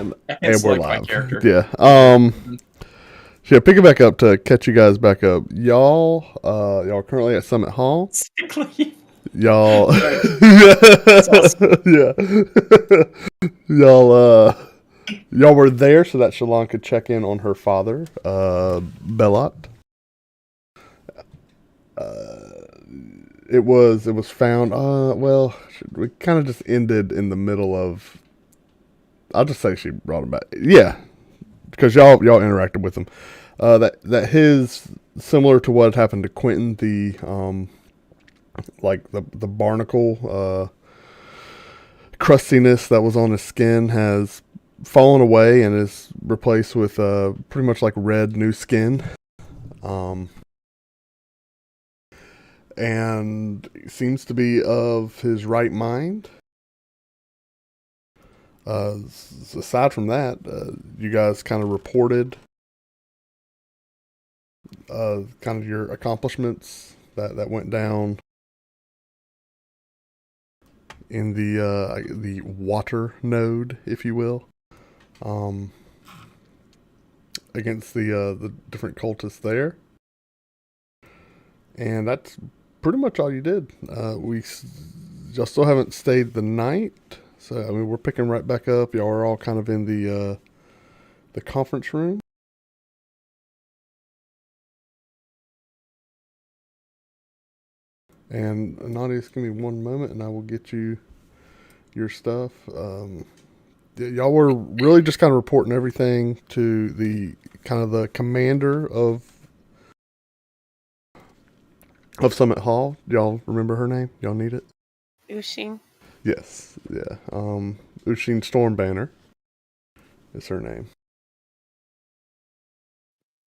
And It's we're like my live. character. Yeah. Yeah, pick it back up to catch you guys back up. Y'all are currently at Summit Hall. Sickly. Y'all That's awesome. Yeah. Y'all were there so that Shalon could check in on her father, Belot. It was found well, we kind of just ended in the middle of, I'll just say she brought him back. Yeah, because y'all interacted with him. That his, similar to what happened to Quentin, the like the barnacle crustiness that was on his skin has fallen away and is replaced with pretty much like red new skin. And seems to be of his right mind. Aside from that, you guys kind of reported kind of your accomplishments that went down in the water node, if you will, against the different cultists there, and that's pretty much all you did. Y'all still haven't stayed the night, so I mean we're picking right back up. Y'all are all kind of in the conference room. And Nadia, just give me one moment, and I will get you your stuff. Y'all were really just kind of reporting everything to the kind of the commander of Summit Hall. Y'all remember her name? Y'all need it? Ushin. Yes. Yeah. Ushin Stormbanner is her name.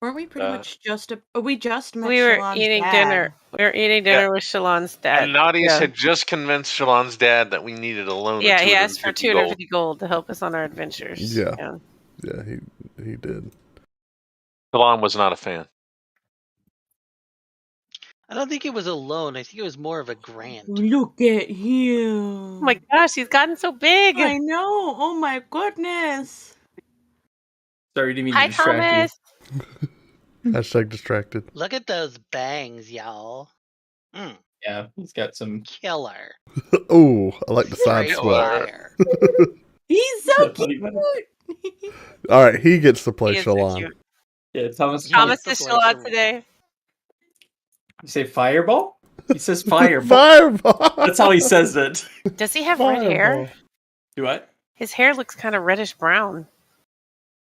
Weren't we pretty much just we just met We were Shalon's eating dad. dinner. We were eating dinner with Shalon's dad. And Nadius had just convinced Shalon's dad that we needed a loan Yeah, of he asked for 250 gold. 250 gold to help us on our adventures. Yeah. He did. Shalon was not a fan. I don't think it was a loan. I think it was more of a grant. Look at him. Oh my gosh, he's gotten so big. I know. Oh my goodness. Sorry, didn't mean Hi, to distract Thomas. Hashtag distracted. Look at those bangs, y'all. you. Yeah, he's got some. Killer. Oh, I like the side Straight sweat. fire. He's so cute. All right, he gets to play He is so Shalon. cute. Yeah, Thomas. Thomas gets is to play Shalon Shalon. today. You say fireball? He says fireball. Fireball. That's how he says it. Does he have red hair? Do what? His hair looks kind of reddish brown.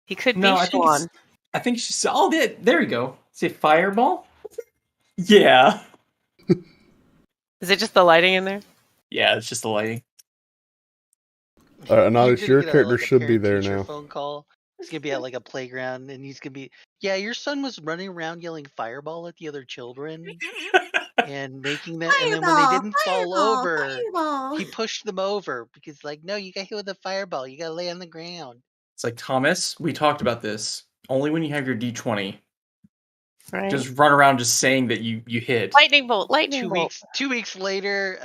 He could No, be I think Shalon. I think she's. Oh, there you go. Say fireball. Yeah. Is it just the lighting in there? Yeah, it's just the lighting. All right, Anonymous, He's your gonna get character like a should be there parent-teacher now. phone call. He's gonna be at like a playground, and he's gonna be, yeah, your son was running around yelling fireball at the other children and making them, and then when they didn't fall over, he pushed them over because like, no, you got hit with a fireball. You gotta lay on the ground. It's like, Thomas, we talked about this. Only when you have your D20. Right. Just run around just saying that you hit. Lightning bolt, lightning bolt. 2 weeks later,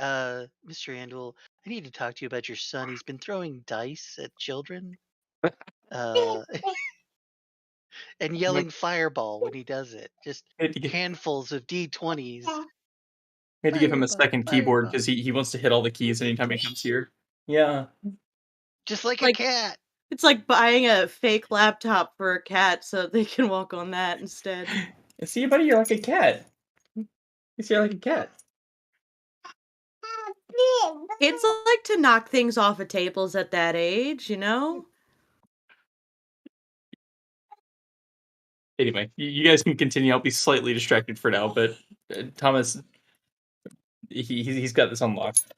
Mr. Andel, I need to talk to you about your son. He's been throwing dice at children. And yelling fireball when he does it. Just handfuls of D20s. I had to give him a second keyboard because he wants to hit all the keys anytime he comes here. Yeah. Just like a cat. It's like buying a fake laptop for a cat so they can walk on that instead. See, buddy, you're like a cat. You see, you're like a cat. Kids like to knock things off of tables at that age, you know? Anyway, you guys can continue. I'll be slightly distracted for now, but Thomas, he's got this unlocked.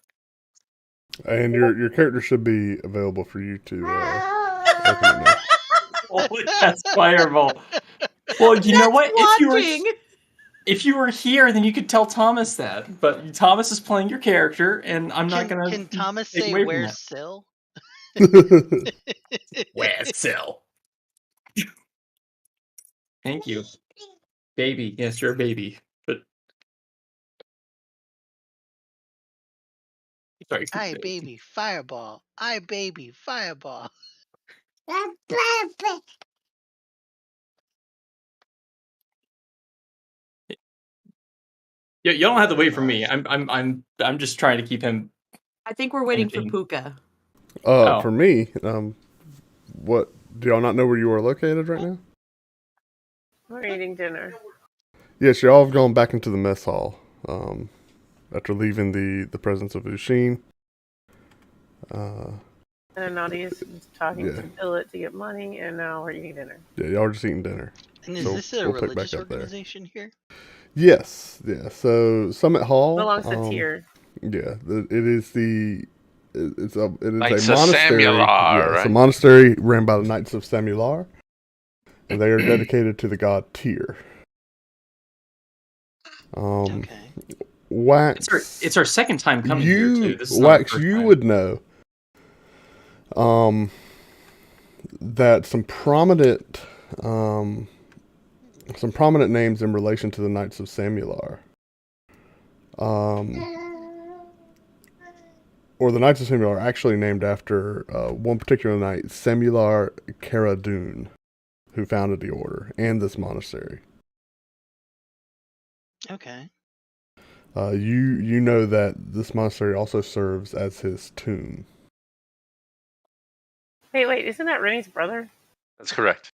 And your character should be available for you to open it now. Holy, that's fireball. Well, you know what? If you were here, then you could tell Thomas that. But Thomas is playing your character, and I'm not gonna. Can Thomas say where's Syl? Where's Syl? Thank you, baby. Yes, you're a baby. But sorry. I baby fireball. I baby fireball. You don't have to wait for me. I'm just trying to keep him. I think we're waiting for entertained. Pookha. Oh. For me, what do y'all not know where you are located right now? We're eating dinner. Yes, y'all have gone back into the mess hall after leaving the presence of Ushin. And Anadi is talking Yeah. to Billet to get money, and now we're eating dinner. Yeah, y'all are just eating dinner. And is So this a we'll pick religious back up there. organization here? Yes, yeah. So Summit Hall Belongs to Tyr. Yeah, it is a Knights of monastery. Samular, Yeah, it's a right? monastery ran by the Knights of Samular, and they are dedicated to the god Tyr. Okay. Wax. It's our second time coming here too. This is not Wax, our first you time. would know. That some prominent names in relation to the Knights of Samular. Or the Knights of Samular are actually named after one particular knight, Samular Caradun, who founded the order and this monastery. Okay. You know that this monastery also serves as his tomb. Wait, isn't that Rennie's brother? That's correct.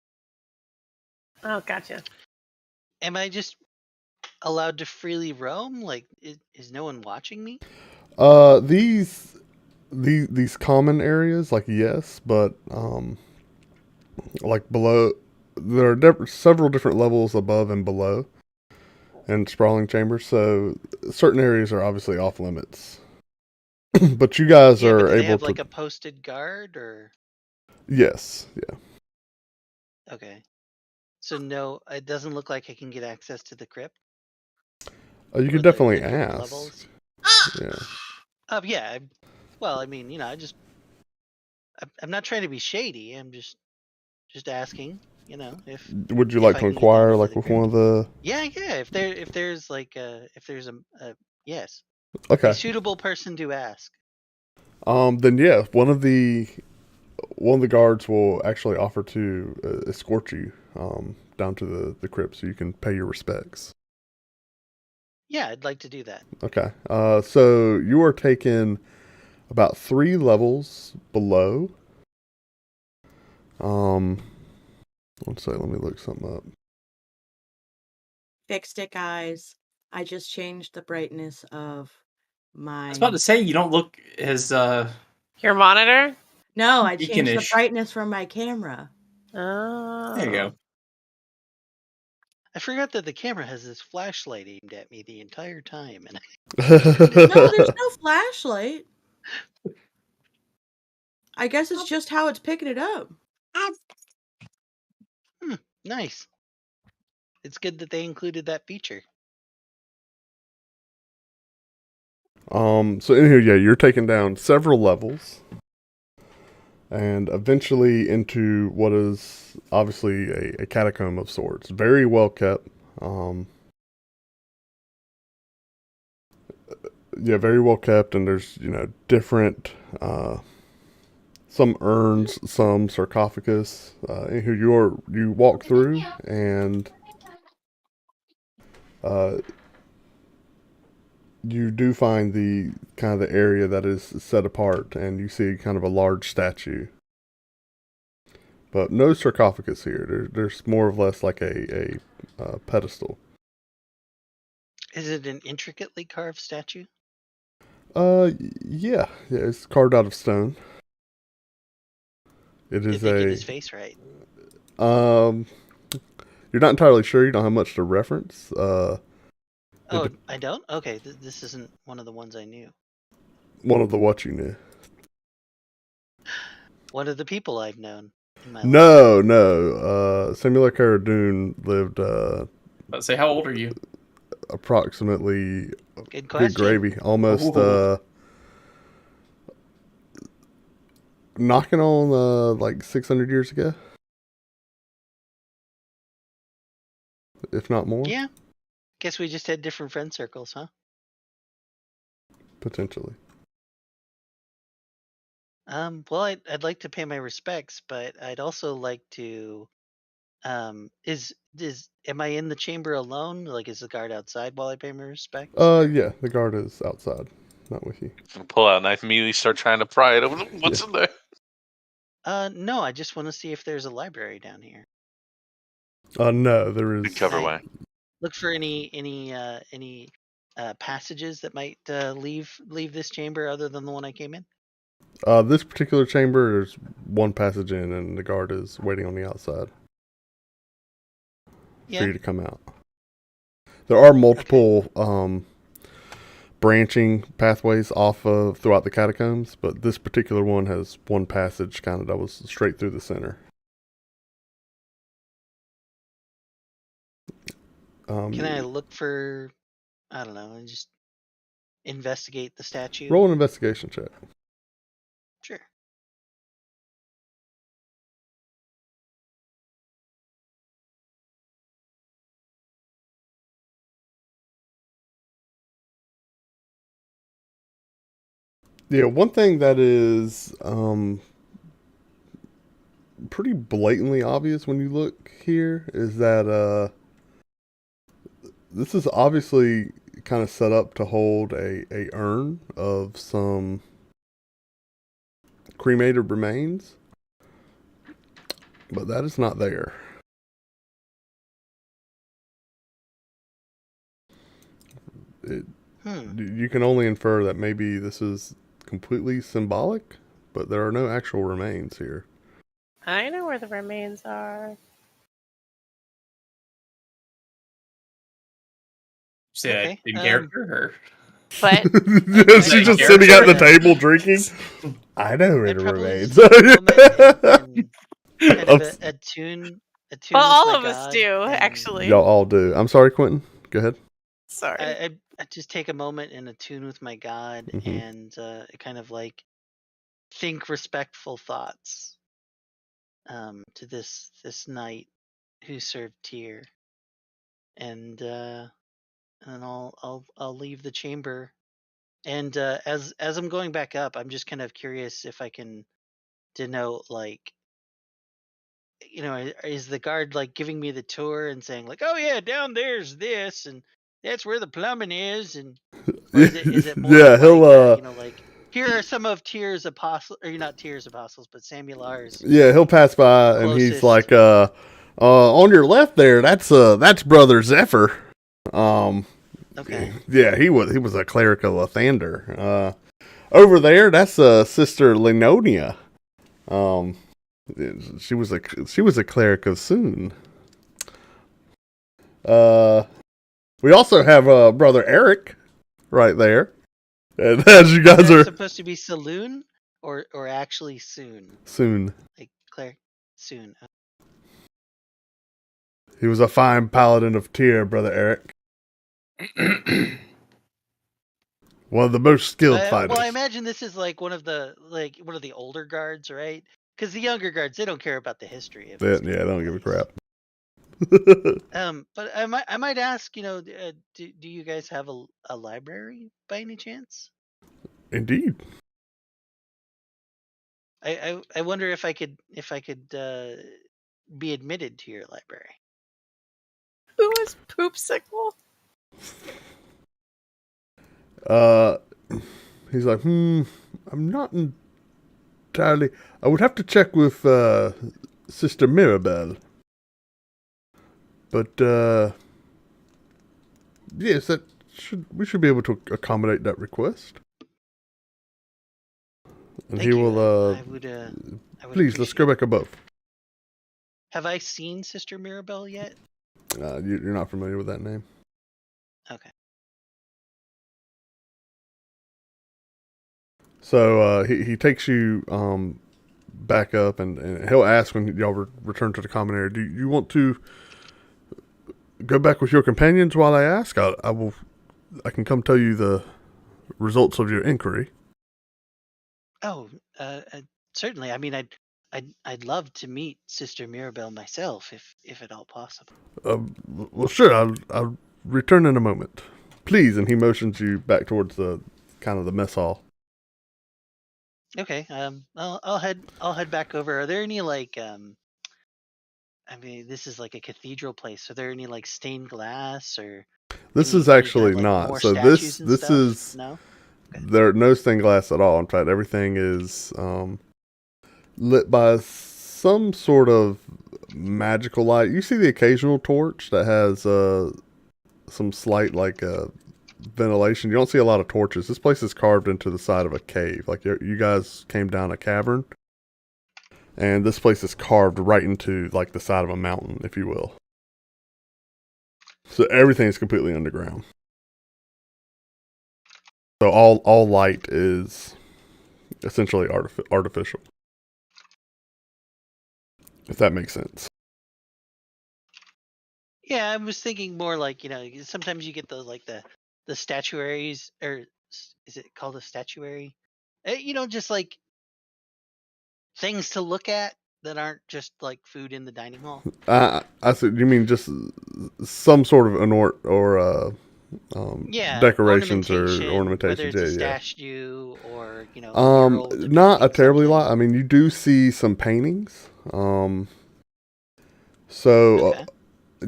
Oh, gotcha. Am I just allowed to freely roam? Like, is no one watching me? These common areas, like yes, but like below, there are several different levels above and below, and sprawling chambers. So certain areas are obviously off limits. But you guys Yeah, but are do they able have to. like a posted guard or? Yes, yeah. Okay. So no, it doesn't look like I can get access to the crypt. You or could the definitely different ask. levels. Yeah. Yeah. Well, I mean, I'm not trying to be shady. I'm just asking. If Would you if like I to can get down inquire, into like the with crypt. one of the? Yeah. If there's like if there's a yes, Okay. a suitable person to ask. Then yeah, one of the guards will actually offer to escort you down to the crypt so you can pay your respects. Yeah, I'd like to do that. Okay. So you are taken about 3 levels below. One second, let me look something up. Fixed it, guys. I just changed the brightness of my. I was about to say you don't look as Your monitor? No, I changed the beaconish. brightness from my camera. Oh. There you go. I forgot that the camera has this flashlight aimed at me the entire time, and No, there's no flashlight. I guess it's just how it's picking it up. nice. It's good that they included that feature. So in here, yeah, you're taking down several levels, and eventually into what is obviously a catacomb of sorts. Very well kept. Yeah, very well kept, and there's different some urns, some sarcophagus. You walk through, and you do find the kind of the area that is set apart, and you see kind of a large statue. But no sarcophagus here. There's more or less like a pedestal. Is it an intricately carved statue? Yeah, it's carved out of stone. It is Did they get his face right? You're not entirely sure. You don't have much to reference. Oh, I don't? Okay, this isn't one of the ones I knew. One of the what you knew. One of the people I've known in my life. No. Samuel Caradun lived Let's say, how old are you? approximately Good question. good gravy, almost Ooh. knocking on like 600 years ago, if not more. Yeah. Guess we just had different friend circles, huh? Potentially. Well, I'd like to pay my respects, but I'd also like to. Am I in the chamber alone? Like, is the guard outside while I pay my respects? Yeah, the guard is outside, not with you. Pull out a knife, immediately start trying to pry it open. What's in there? No, I just want to see if there's a library down here. No, there is. Good cover way. Look for any passages that might leave this chamber other than the one I came in. This particular chamber, there's one passage in, and the guard is waiting on the outside for you to come out. There are multiple branching pathways off of throughout the catacombs, but this particular one has one passage kind of that was straight through the center. Can I look for, I don't know, and just investigate the statue? Roll an investigation check. Sure. Yeah, one thing that is pretty blatantly obvious when you look here is that this is obviously kind of set up to hold a urn of some cremated remains, but that is not there. You can only infer that maybe this is completely symbolic, but there are no actual remains here. I know where the remains are. Say in character, or? But She's just sitting at the table drinking. I know where the remains are. Attune. Well, all of us do, actually. Y'all all do. I'm sorry, Quentin. Go ahead. Sorry. I just take a moment and attune with my God, and kind of like think respectful thoughts to this knight who served Tyr, and I'll leave the chamber. And as I'm going back up, I'm just kind of curious if I can denote, like, is the guard like giving me the tour and saying like, oh yeah, down there's this, and that's where the plumbing is, and is it more yeah, like, he'll like, here are some of Tyr's apostles, or not Tyr's apostles, but Samular's. Yeah, he'll pass by and he's like, on your left there, that's Brother Zephyr. Okay. Yeah, he was a cleric of Lathander. Over there, that's Sister Lenonia. She was a cleric of Soon. We also have Brother Eric right there. And as you guys are supposed to be Saloon or actually Soon. Soon. Like cleric Soon. He was a fine paladin of Tyr, Brother Eric. One of the most skilled fighters. Well, I imagine this is like one of the older guards, right? Because the younger guards, they don't care about the history of it. Yeah, they don't give a crap. But I might ask, do you guys have a library by any chance? Indeed. I wonder if I could be admitted to your library. Who is Poopsicle? He's like, I'm not entirely. I would have to check with Sister Mirabelle. But yes, we should be able to accommodate that request. And Thank he you. will. I would please, let's go back above. Have I seen Sister Mirabelle yet? You're not familiar with that name. Okay. So he takes you back up, and he'll ask when y'all return to the common area. Do you want to go back with your companions while I ask? I can come tell you the results of your inquiry. Oh, certainly. I mean, I'd love to meet Sister Mirabelle myself, if at all possible. Well, sure. I'll return in a moment, please. And he motions you back towards the mess hall. Okay. I'll head back over. Are there any like I mean, this is like a cathedral place. Are there any like stained glass or This any is kind of actually like not. more So statues and this stuff? is No. Okay. there are no stained glass at all. In fact, everything is lit by some sort of magical light. You see the occasional torch that has some slight like ventilation. You don't see a lot of torches. This place is carved into the side of a cave. Like you guys came down a cavern, and this place is carved right into like the side of a mountain, if you will. So everything is completely underground. So all light is essentially artificial. If that makes sense. Yeah, I was thinking more like, sometimes you get the statuaries, or is it called a statuary? Just like things to look at that aren't just like food in the dining hall. I said, you mean just some sort of Yeah, decorations or whether ornamentations? it's a Yeah. statue or a mural Not a depicting terribly something. lot. I mean, you do see some paintings. So Okay.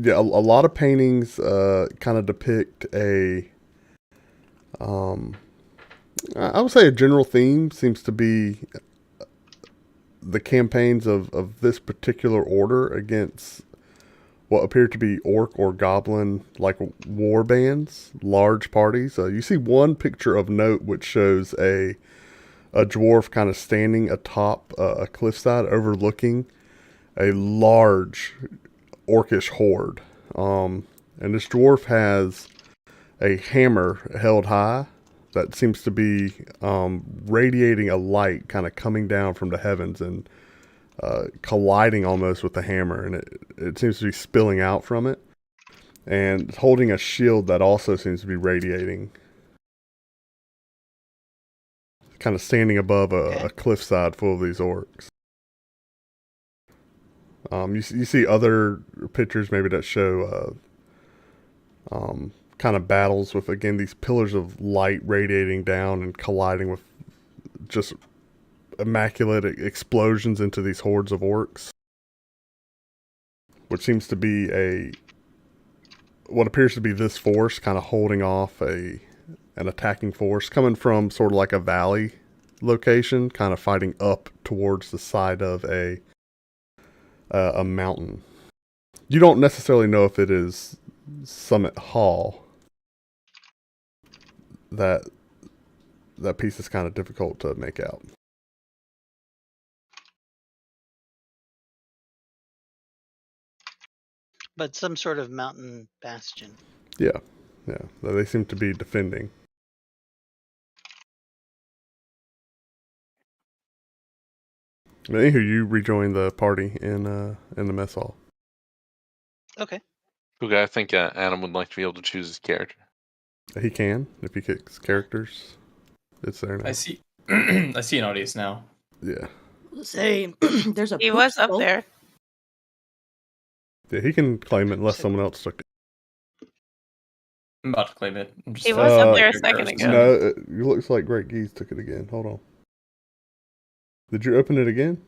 yeah, a lot of paintings kind of depict I would say a general theme seems to be the campaigns of this particular order against what appear to be orc or goblin like war bands, large parties. You see one picture of note which shows a dwarf kind of standing atop a cliffside overlooking a large orcish horde. And this dwarf has a hammer held high that seems to be radiating a light kind of coming down from the heavens and colliding almost with the hammer. And it seems to be spilling out from it. And holding a shield that also seems to be radiating. Kind of standing above a cliffside full of these orcs. You see other pictures maybe that show kind of battles with, again, these pillars of light radiating down and colliding with just immaculate explosions into these hordes of orcs, which seems to be what appears to be this force kind of holding off an attacking force coming from sort of like a valley location, kind of fighting up towards the side of a mountain. You don't necessarily know if it is Summit Hall. That piece is kind of difficult to make out. But some sort of mountain bastion. Yeah. They seem to be defending. Anywho, you rejoin the party in the mess hall. Okay. Okay, I think Adam would like to be able to choose his character. He can if he kicks characters. It's there now. I see. I see an audience now. Yeah. Say, there's a He was up poopsicle. there. Yeah, he can claim it unless someone else took it. I'm about to claim it. He was up there a second ago. No, it looks like Great Geese took it again. Hold on. Did you open it again,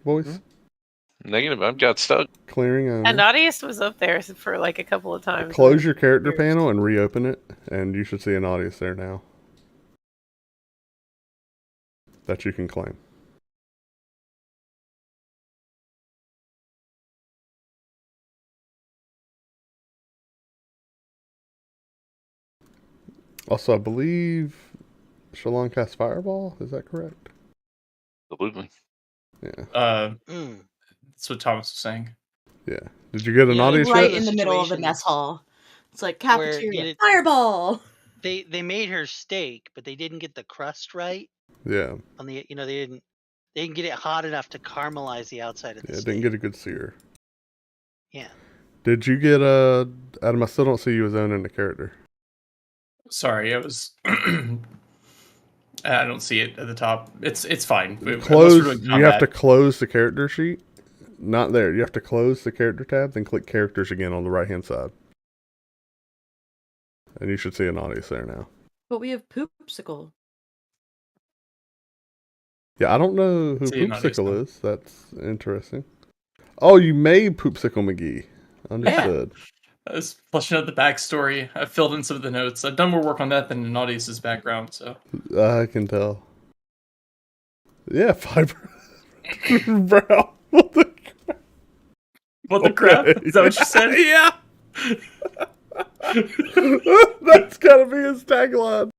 boys? Mm-hmm. Negative. I've got stuck. Clearing. And Audius was up there for like a couple of times. Close your character panel and reopen it, and you should see an audience there now that you can claim. Also, I believe Shalon cast Fireball. Is that correct? Absolutely. Yeah. That's what Thomas was saying. Yeah. Did you get an audience right yet? in the middle of the mess hall? It's like cafeteria fireball. They made her steak, but they didn't get the crust right. Yeah. On the they didn't get it hot enough to caramelize the outside of the steak. Didn't get a good sear. Yeah. Did you get Adam? I still don't see you as owning the character. Sorry, I was. I don't see it at the top. It's fine. Close. You have to close the character sheet. Not there. You have to close the character tab, then click characters again on the right hand side, and you should see an audience there now. But we have poopsicle. Yeah, I don't know who See, not Poopsicle useful. is. That's interesting. Oh, you made Poopsicle McGee. Understood. I was fleshing out the backstory. I filled in some of the notes. I've done more work on that than in Naughty's background, so. I can tell. Yeah, fiber. Brown. What the What the crap? Is that what you said? Yeah. That's gotta be his tagline.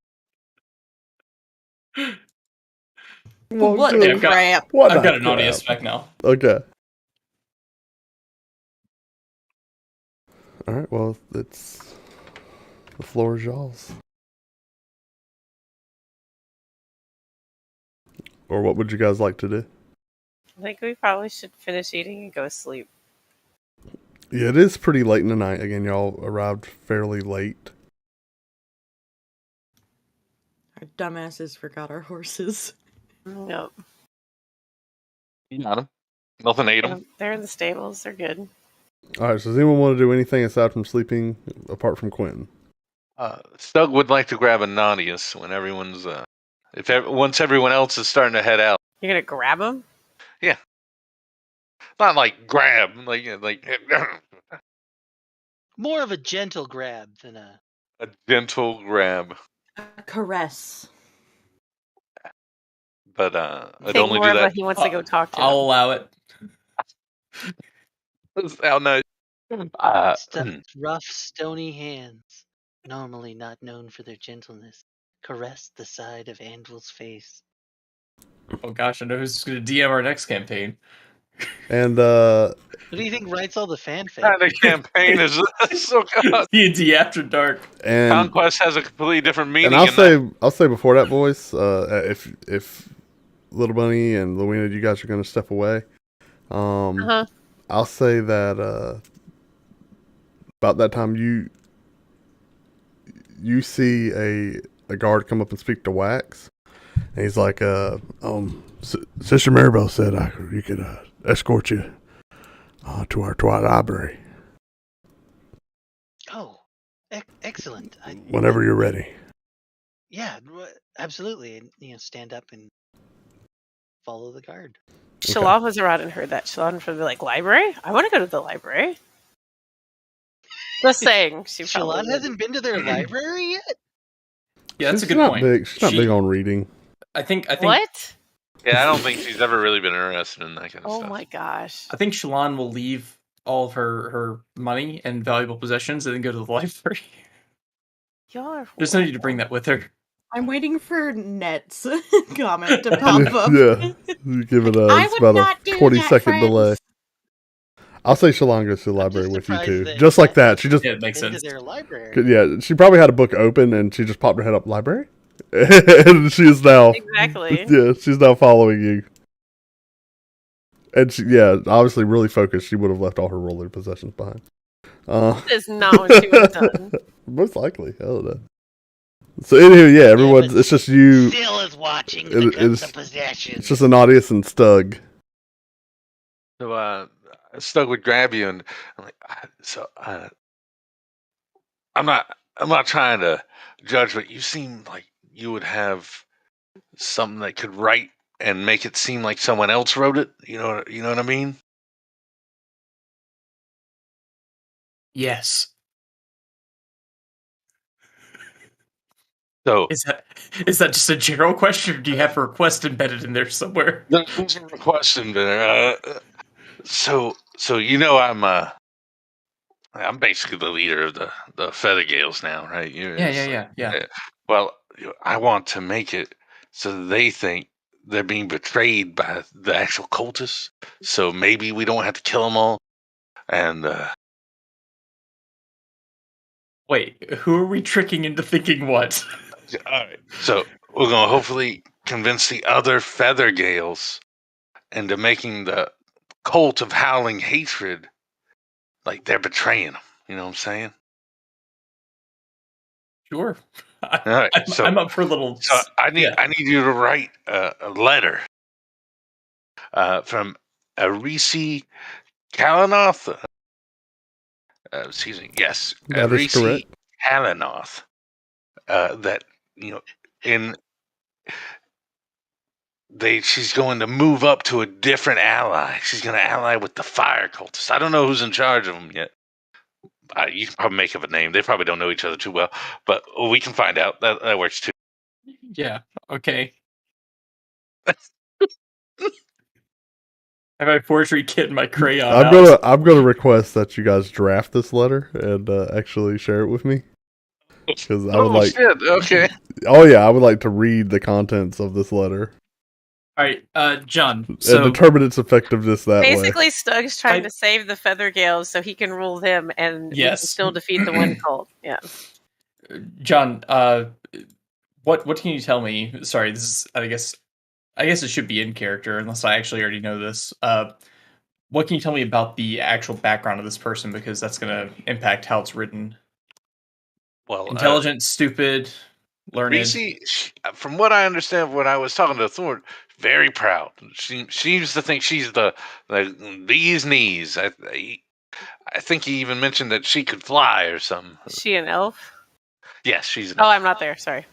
What Welcome. the crap? What I've the got an audio crap? spec now. Okay. All right. Well, it's the floor is y'all's. Or what would you guys like to do? I think we probably should finish eating and go sleep. Yeah, it is pretty late in the night. Again, y'all arrived fairly late. Our dumbasses forgot our horses. Nope. You got him. Nothing ate him. They're in the stables. They're good. All right. So does anyone want to do anything aside from sleeping, apart from Quentin? Stug would like to grab a Naughtius when everyone's once everyone else is starting to head out. You're gonna grab them? Not like grab, like More of a gentle grab than a. a gentle grab. A caress. But I I'd think only more do of that. he wants to go talk to I'll them. allow it. How nice. Stuff's rough, stony hands, normally not known for their gentleness, caressed the side of Anvil's face. Oh gosh, I know who's going to DM our next campaign. And What do you think writes all the fanfic? kind of campaign is this? So God. D&D After Dark. and Conquest has a completely different meaning. and I'll say before that, boys, if Little Bunny and Luina, you guys are going to step away, Uh-huh. I'll say that about that time you see a guard come up and speak to Wax, and he's like, Sister Maribel said you could escort you to our library Oh, excellent. whenever you're ready. Yeah, absolutely. And stand up and follow the guard. Shalon was around and heard that. Shalon would be like, library? I want to go to the library. Just saying. Shalon hasn't been to their library yet? Yeah, that's She's a good not point. big. She's not big on reading. I think What? Yeah, I don't think she's ever really been interested in that kind of Oh stuff. my gosh. I think Shalon will leave all of her money and valuable possessions and then go to the library. Y'all are There's no need to bring that with her. I'm waiting for Net's comment to pop up. Yeah, you give it I it's would about not a do 20-second that, friends. delay. I'll say Shalon goes to the I'm library just with you surprised too, that just like that. She just Yeah, it makes Into sense. their library. yeah, she probably had a book open and she just popped her head up library, and she is now Exactly. yeah, she's now following you. And she, obviously really focused. She would have left all her worldly possessions behind. That is not what she would have done. Most likely, I don't know. So anywho, everyone's. but It's just you. Still is watching It- the it's- of possessions. It's just an audience and Stug. So Stug would grab you, and I'm like, I'm not trying to judge, but you seem like you would have something that could write and make it seem like someone else wrote it. You know what I mean? Yes. So Is that just a general question, or do you have a request embedded in there somewhere? there's a question there. So I'm basically the leader of the Feathergales now, right? Yeah. Well, I want to make it so they think they're being betrayed by the actual cultists. So maybe we don't have to kill them all. And Wait, who are we tricking into thinking what? all right, so we're gonna hopefully convince the other Feathergales into making the cult of howling hatred like they're betraying them. You know what I'm saying? Sure. All right, I'm up for a little. So I need yeah. you to write a letter from Arisi Kalanoth. Excuse me. Yes, That is Arisi correct. Kalanoth. That in she's going to move up to a different ally. She's going to ally with the fire cultists. I don't know who's in charge of them yet. You can probably make up a name. They probably don't know each other too well, but we can find out. That works too. Yeah. Okay. I have my forgery kit and my crayon. I'm gonna request that you guys draft this letter and actually share it with me. Because I would like. Shit. Okay. Oh yeah, I would like to read the contents of this letter. All right, John. And So determine its effectiveness that way. Basically, Stug's trying to save the Feathergales so he can rule them, and we can still defeat the one cult. Yeah. John, what can you tell me? Sorry, this is I guess it should be in character unless I actually already know this. What can you tell me about the actual background of this person, because that's going to impact how it's written? Well, intelligent, stupid, learned. Reese, from what I understand, when I was talking to Thorn, very proud. She used to think she's the bee's knees. I think he even mentioned that she could fly or something. Is she an elf? Yes, she's an elf. elf. I'm not there. Sorry.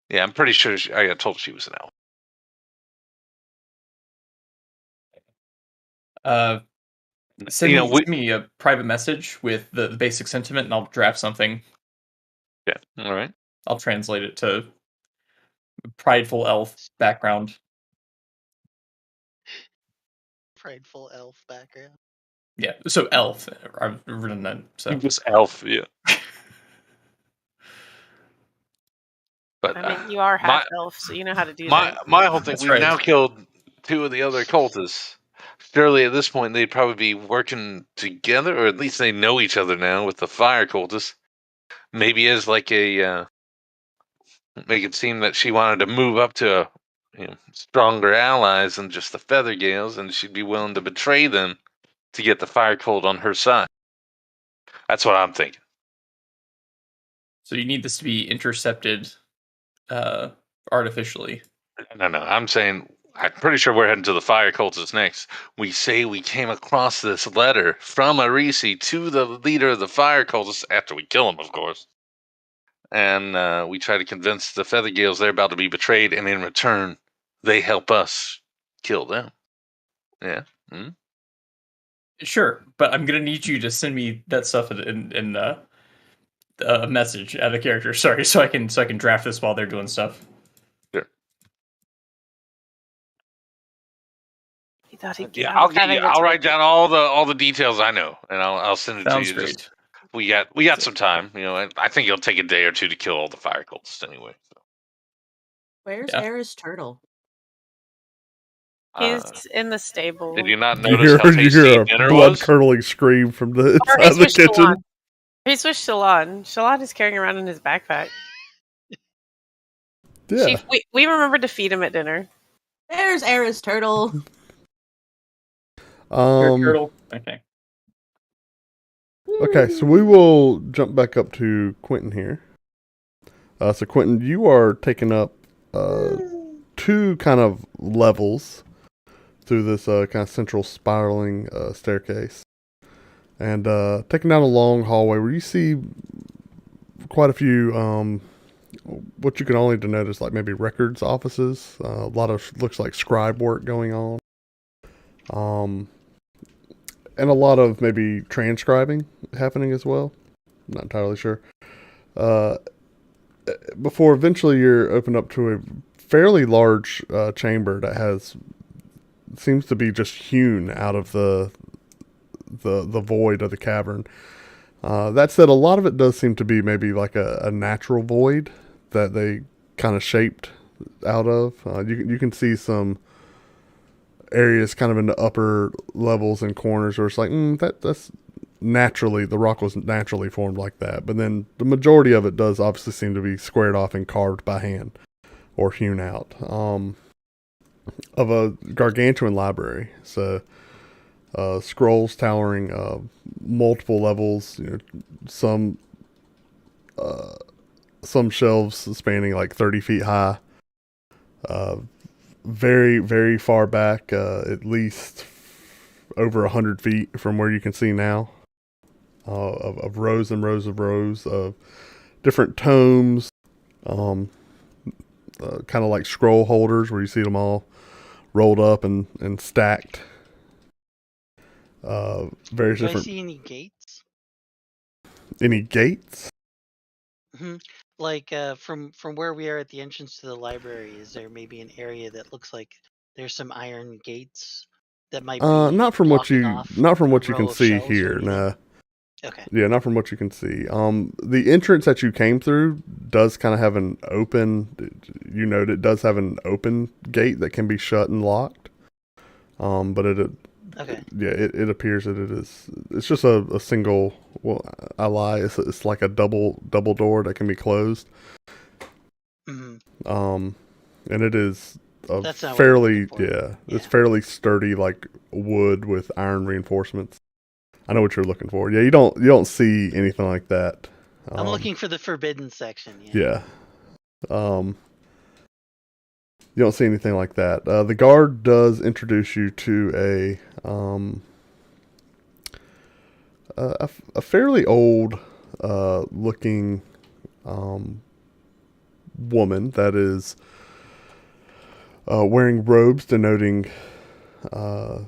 Yeah, I'm pretty sure I got told she was an elf. Send me a private message with the basic sentiment, and I'll draft something. Yeah, all right. I'll translate it to prideful elf background. Prideful elf background. Yeah, so elf. I've written that. So just elf, yeah. But I mean, you are half elf, so you know how to do that. My whole thing, That's we've right. now killed 2 of the other cultists. Surely at this point they'd probably be working together, or at least they know each other now with the fire cultists. Maybe as like a make it seem that she wanted to move up to stronger allies than just the Feathergales, and she'd be willing to betray them to get the fire cult on her side. That's what I'm thinking. So you need this to be intercepted artificially. No, I'm saying I'm pretty sure we're heading to the fire cultists next. We say we came across this letter from Arisi to the leader of the fire cultists after we kill him, of course. And we try to convince the Feathergales they're about to be betrayed, and in return, they help us kill them. Yeah. Hmm? Sure, but I'm gonna need you to send me that stuff in a message out of character. Sorry, so I can draft this while they're doing stuff. Sure. I'll write down all the details I know, and I'll send it Sounds to you. Great. We got some time. I think it'll take a day or 2 to kill all the fire cultists anyway. So. Where's Eris Turtle? He's in the stable. Did you not notice how tasty dinner was? Blood-curdling scream from the inside of the kitchen. He's with Shalon. Shalon is carrying around in his backpack. Yeah. Chief, we remembered to feed him at dinner. There's Eris Turtle. Turtle. Okay. Okay, so we will jump back up to Quentin here. So Quentin, you are taking up 2 kind of levels through this kind of central spiraling staircase. And taking down a long hallway where you see quite a few, what you can only denote as like maybe records offices. A lot of, looks like scribe work going on. And a lot of maybe transcribing happening as well. I'm not entirely sure. Before eventually you're opened up to a fairly large chamber that seems to be just hewn out of the void of the cavern. That said, a lot of it does seem to be maybe like a natural void that they kind of shaped out of. You can see some areas kind of in the upper levels and corners where it's like that's naturally, the rock was naturally formed like that, but then the majority of it does obviously seem to be squared off and carved by hand or hewn out of a gargantuan library. So scrolls towering multiple levels, some shelves spanning like 30 feet high, very, very far back, at least over 100 feet from where you can see now, of rows and rows of rows of different tomes, kind of like scroll holders where you see them all rolled up and stacked. Various Do I different. see any gates? Any gates? Hmm. Like from where we are at the entrance to the library, is there maybe an area that looks like there's some iron gates that might be Not from what blocking you off not from a what you row can of see shelves or here. anything? Nah. Okay. Yeah, not from what you can see. The entrance that you came through does kind of have an open. You note it does have an open gate that can be shut and locked. But Okay. yeah, it appears that it is. It's just a single. Well, I lie. It's like a double door that can be closed. Hmm. And it is a That's not what I'm looking fairly for. it's Yeah. fairly sturdy, like wood with iron reinforcements. I know what you're looking for. Yeah, you don't see anything like that. I'm looking for the forbidden section. Yeah. Yeah. You don't see anything like that. The guard does introduce you to a fairly old looking woman that is wearing robes denoting the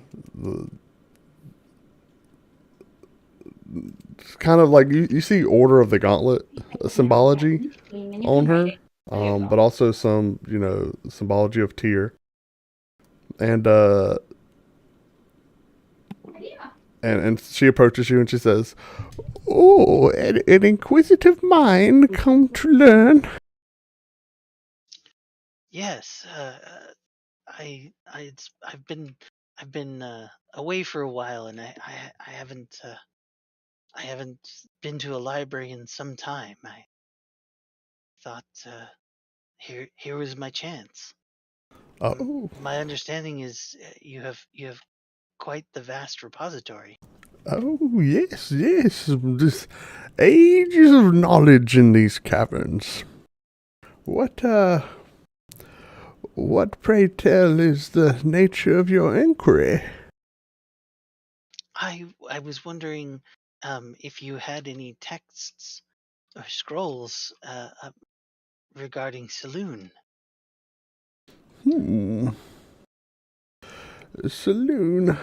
kind of like you see Order of the Gauntlet symbology on her, but also some symbology of Tyr, and and she approaches you and she says, "Oh, an inquisitive mind come to learn." Yes. I've been away for a while, and I haven't been to a library in some time. I thought here was my chance. Oh, My understanding is you have quite the vast repository. oh yes, yes. This ages of knowledge in these caverns. What, pray tell, is the nature of your inquiry? I was wondering if you had any texts or scrolls regarding Saloon. Saloon.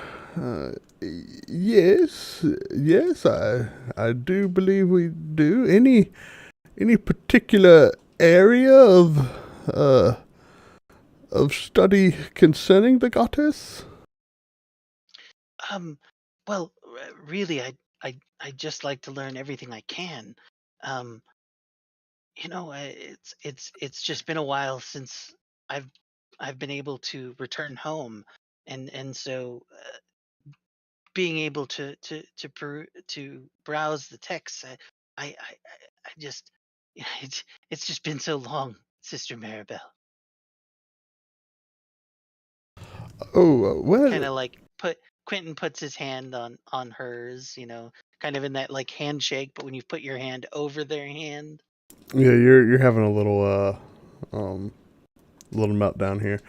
Yes, yes, I do believe we do. Any particular area of study concerning the goddess? Well, really, I just like to learn everything I can. Um, it's just been a while since I've I've been able to return home, and so being able to browse the texts, I just it's just been so long, Sister Maribel. Oh, Kind well, of like Quentin puts his hand on hers, kind of in that like handshake, but when you put your hand over their hand. yeah, you're having a little meltdown here.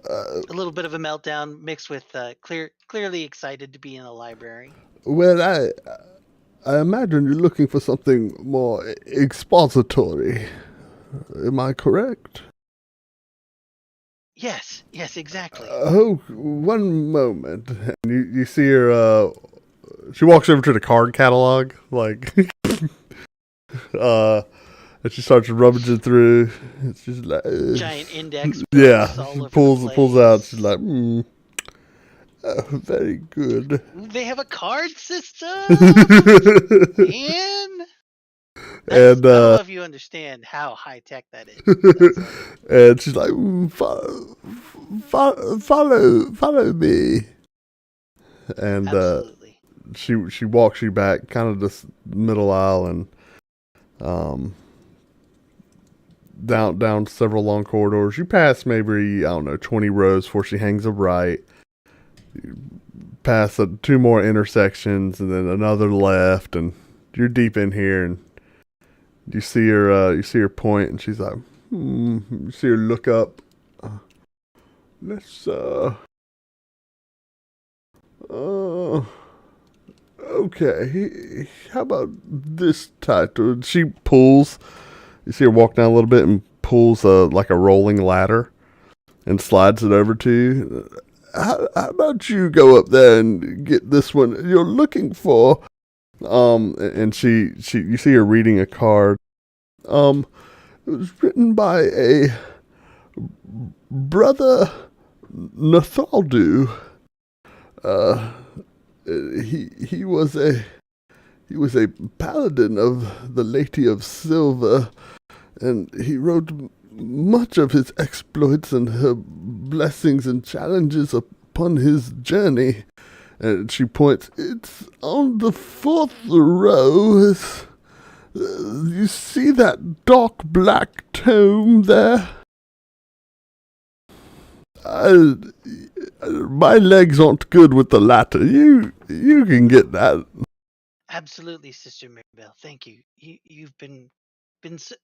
A little bit of a meltdown mixed with clearly excited to be in the library. Well, I imagine you're looking for something more expository. Am I correct? Yes, exactly. Oh, one moment. And you see her, she walks over to the card catalog, like, and she starts rummaging through. It's just like, Giant index. yeah, Books all she over pulls the out. place. She's like, oh, very good. They have a card system, And man. I don't know if you understand how high tech that is. That's like, and she's like, follow me. And absolutely. she walks you back kind of this middle aisle and down several long corridors. You pass maybe, I don't know, 20 rows before she hangs a right. You pass two more intersections and then another left, and you're deep in here, and you see her point, and she's like, you see her look up. Let's okay, how about this title? She pulls. You see her walk down a little bit and pulls a rolling ladder and slides it over to you. How about you go up there and get this one you're looking for? And she you see her reading a card. It was written by a brother Nathaldu. He was a paladin of the Lady of Silver, and he wrote much of his exploits and her blessings and challenges upon his journey. And she points, it's on the 4th row. You see that dark black tome there? My legs aren't good with the latter. You can get that. Absolutely, Sister Maribel. Thank you. You've been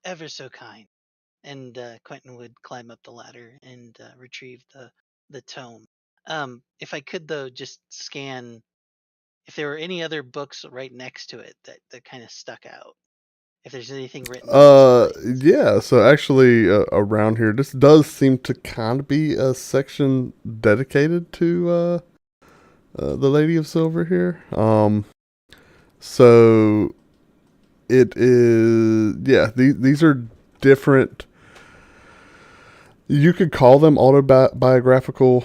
ever so kind. And Quentin would climb up the ladder and retrieve the tome. If I could though, just scan if there were any other books right next to it that kind of stuck out. If there's anything written. Yeah. So actually, around here, this does seem to kind of be a section dedicated to the Lady of Silver here. So it is. Yeah. These are different. You could call them autobiographical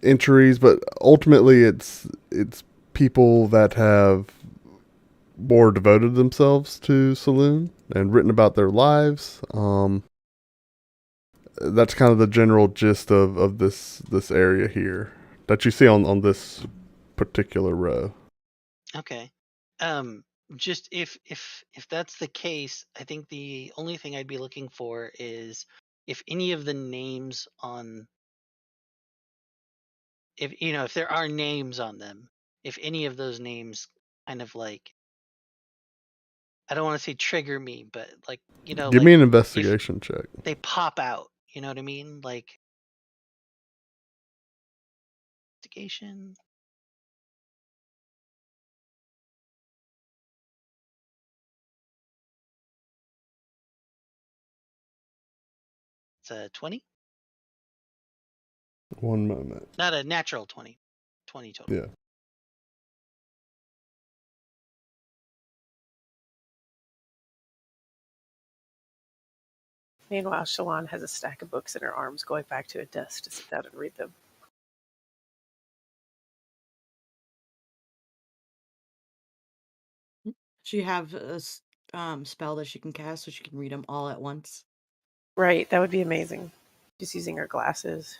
entries, but ultimately, it's people that have more devoted themselves to Saloon and written about their lives. That's kind of the general gist of this area here that you see on this particular row. Okay. Just if that's the case, I think the only thing I'd be looking for is if any of the names on if there are names on them, if any of those names kind of like I don't want to say trigger me, but Give me an investigation check. They pop out, you know what I mean? Like investigation. It's a 20. One moment. Not a natural 20. 20 total. Yeah. Meanwhile, Shalon has a stack of books in her arms, going back to a desk to sit down and read them. She have a spell that she can cast so she can read them all at once. Right, that would be amazing. Just using her glasses.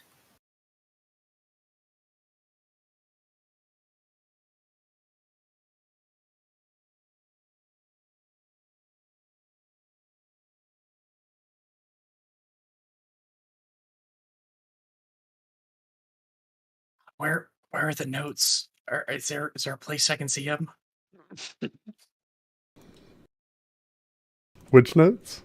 Where are the notes? Is there a place I can see them? Which notes?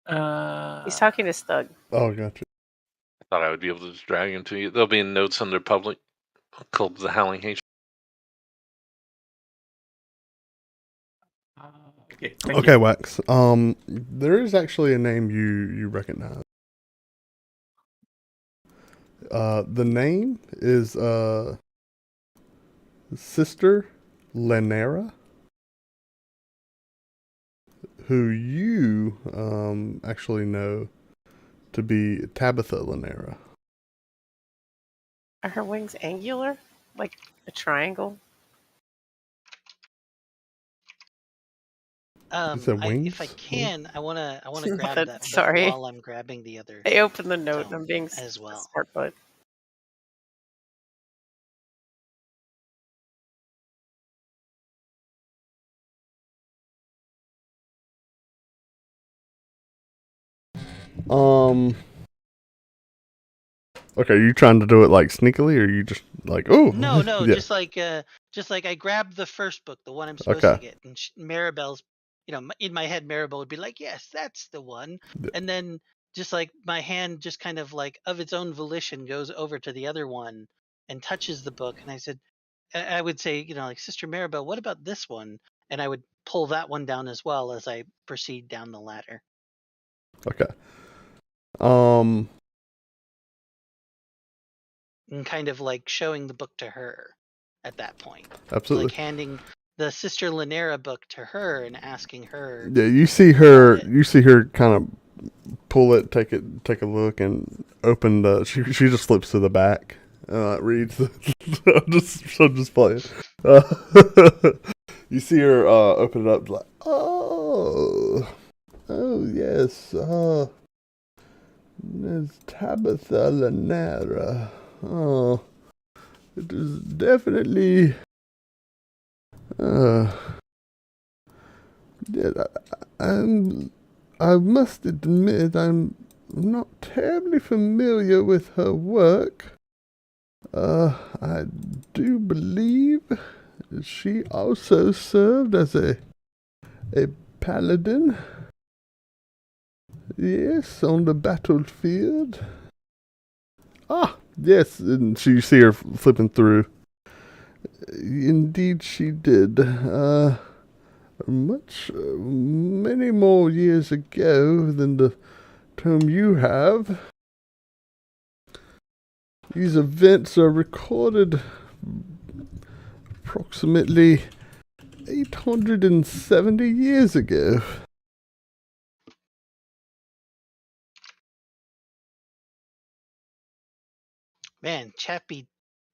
He's talking to Stug. Oh, gotcha. I thought I would be able to just drag them to you. They'll be in notes under public. Called the Howling Hatred. Okay, Wax. There is actually a name you recognize. The name is Sister Lanera, who you actually know to be Tabitha Lanera. Are her wings angular? Like a triangle? If I can, I wanna grab that book Sorry. while I'm grabbing the other. I opened the note and I'm being as well. smart butt. Okay, are you trying to do it like sneakily, or are you just like, oh? No, Yeah. just like I grabbed the first book, the one I'm supposed to get, and Maribel's, in my head, Maribel would be like, yes, that's the one, and then just like my hand just kind of like of its own volition goes over to the other one and touches the book, and I would say, like, Sister Maribel, what about this one? And I would pull that one down as well as I proceed down the ladder. Okay. And kind of like showing the book to her at that point. Absolutely. Like handing the Sister Linera book to her and asking her. Yeah, you see her kind of pull it, take a look, and open the. She just flips to the back. Reads. I'm just playing. You see her open it up, like, oh yes, Miss Tabitha Linera. Oh, it is definitely. Yeah, I must admit I'm not terribly familiar with her work. I do believe she also served as a paladin. Yes, on the battlefield. Ah, yes, and you see her flipping through. Indeed she did. Many more years ago than the term you have. These events are recorded approximately 870 years ago. Man, Chat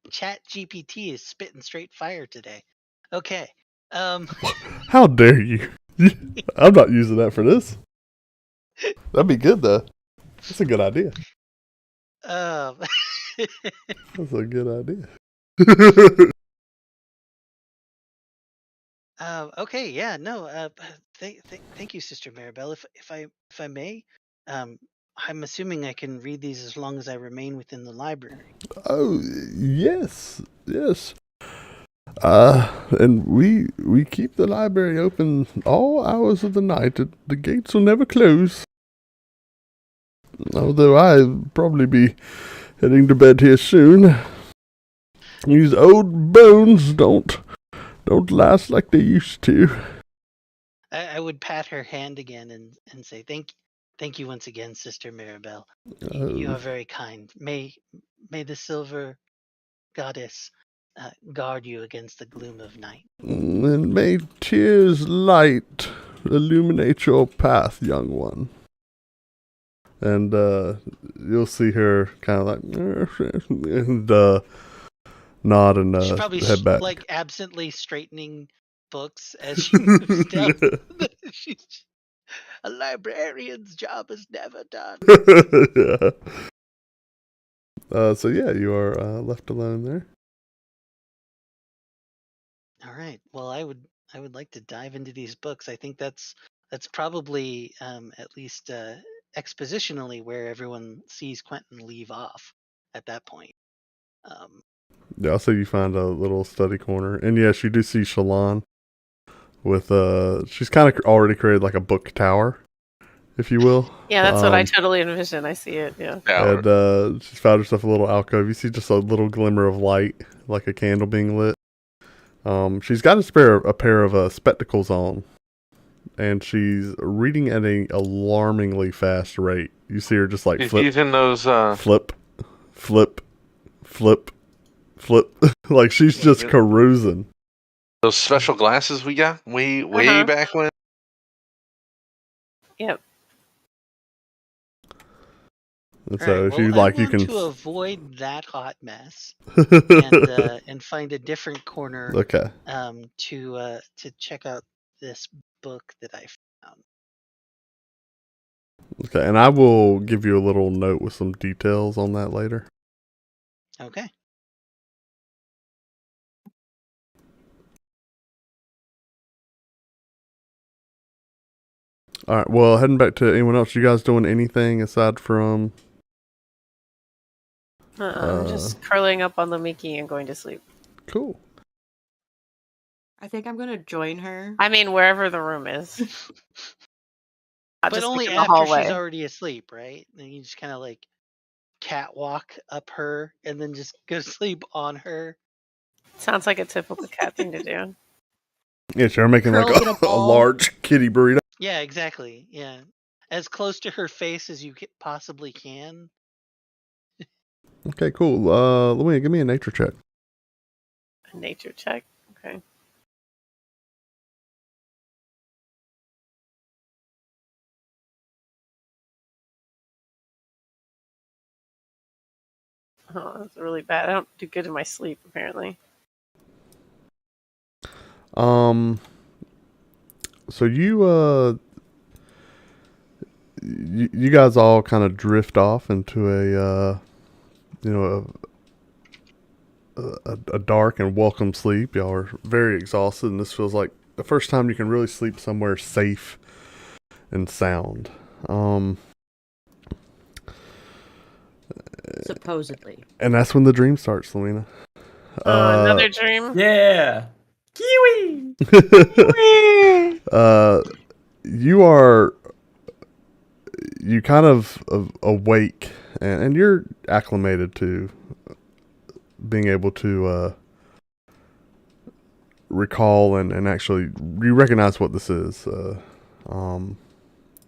GPT is spitting straight fire today. Okay. How dare you? I'm not using that for this. That'd be good though. That's a good idea. That's a good idea. Okay, yeah, no. Thank you, Sister Maribel. If I may, I'm assuming I can read these as long as I remain within the library. Oh yes. And we keep the library open all hours of the night. The gates will never close. Although I'll probably be heading to bed here soon. These old bones don't last like they used to. I would pat her hand again and say thank you once again, Sister Maribel. You are very kind. May the silver goddess guard you against the gloom of night. And may tears light illuminate your path, young one. And you'll see her kind of like and nod and She's probably head back. like absently straightening books as she moves down. She's, a librarian's job is never done. Yeah. So yeah, you are left alone there. All right. Well, I would like to dive into these books. I think that's probably at least expositionally where everyone sees Quentin leave off at that point. Yeah, I'll say you find a little study corner, and yes, you do see Shalon with she's kind of already created like a book tower, if you will. Yeah, that's what I totally envision. I see it. Yeah. And she's found herself a little alcove. You see just a little glimmer of light, like a candle being lit. She's got a pair of spectacles on, and she's reading at an alarmingly fast rate. You see her just like She's using those flip, like she's just carousing. Those special glasses we got way back when. Yep. And so right, if you well, like, you can to avoid that hot mess and find a different corner. Okay. To check out this book that I found. Okay, and I will give you a little note with some details on that later. Okay. All right. Well, heading back to anyone else. You guys doing anything aside from? I'm just curling up on the Mickey and going to sleep. Cool. I think I'm gonna join her. I mean, wherever the room is. But only after she's already asleep, right? And you just kind of like catwalk up her and then just go to sleep on her. Sounds like a typical cat thing to do. Yeah, so you're making like Curled in a a ball. large kitty burrito. Yeah, exactly. Yeah, as close to her face as you possibly can. Okay, cool. Louie, give me a nature check. A nature check. Okay. Oh, that's really bad. I don't do good in my sleep, apparently. So you guys all kind of drift off into a dark and welcome sleep. Y'all are very exhausted, and this feels like the first time you can really sleep somewhere safe and sound. Supposedly. And that's when the dream starts, Selena. Another dream? Yeah. Kiwi. You kind of awake, and you're acclimated to being able to recall and actually you recognize what this is.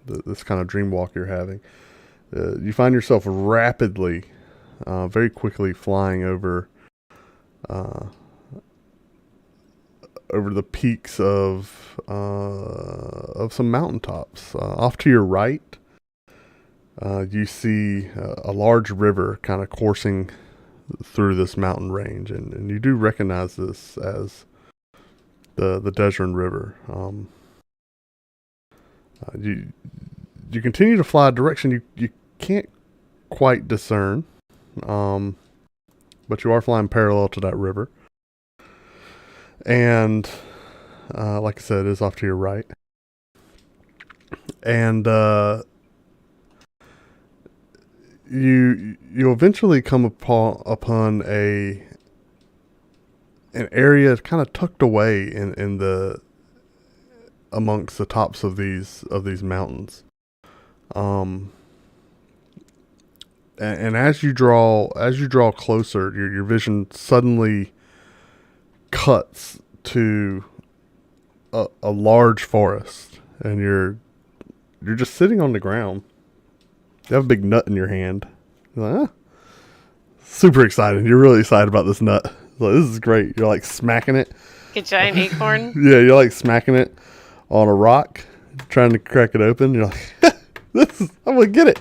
This kind of dream walk you're having. You find yourself rapidly, very quickly flying over the peaks of some mountaintops. Off to your right, you see a large river kind of coursing through this mountain range, and you do recognize this as the Desron River. You continue to fly a direction you can't quite discern, but you are flying parallel to that river. And like I said, it is off to your right. And you eventually come upon an area kind of tucked away in the amongst the tops of these mountains. And as you draw closer, your vision suddenly cuts to a large forest, and you're just sitting on the ground. You have a big nut in your hand. You're like, super excited. You're really excited about this nut. Like, this is great. You're like smacking it. A giant acorn? Yeah, you're like smacking it on a rock, trying to crack it open. You're like, I'm gonna get it.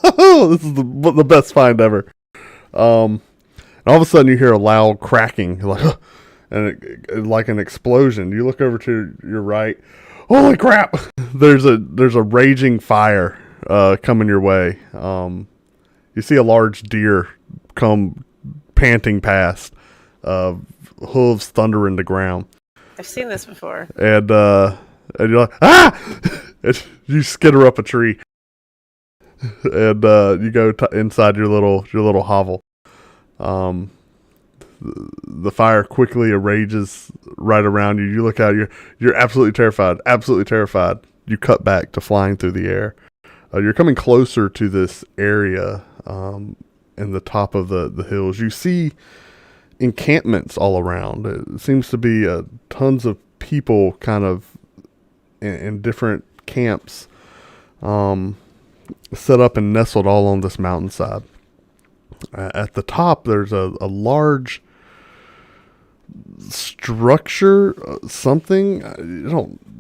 Oh, this is the best find ever. And all of a sudden you hear a loud cracking, like, and like an explosion. You look over to your right. Holy crap! There's a raging fire coming your way. You see a large deer come panting past, hooves thundering the ground. I've seen this before. And you're like, ah! And you skitter up a tree, and you go inside your little hovel. The fire quickly rages right around you. You look out. You're absolutely terrified. Absolutely terrified. You cut back to flying through the air. You're coming closer to this area in the top of the hills. You see encampments all around. It seems to be tons of people kind of in different camps set up and nestled all on this mountainside. At the top, there's a large structure, something.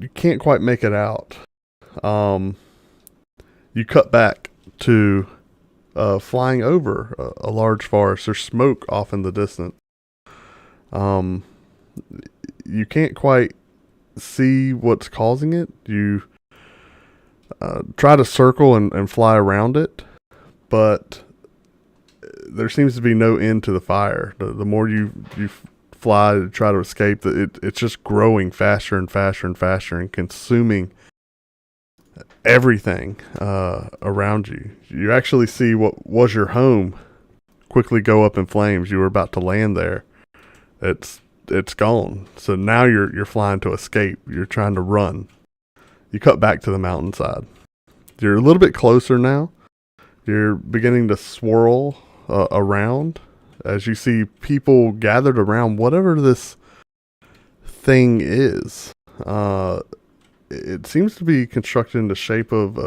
You can't quite make it out. You cut back to flying over a large forest. There's smoke off in the distance. You can't quite see what's causing it. You try to circle and fly around it, but there seems to be no end to the fire. The more you fly to try to escape, it's just growing faster and faster and faster and consuming everything around you. You actually see what was your home quickly go up in flames. You were about to land there. It's gone. So now you're flying to escape. You're trying to run. You cut back to the mountainside. You're a little bit closer now. You're beginning to swirl around as you see people gathered around whatever this thing is. It seems to be constructed in the shape of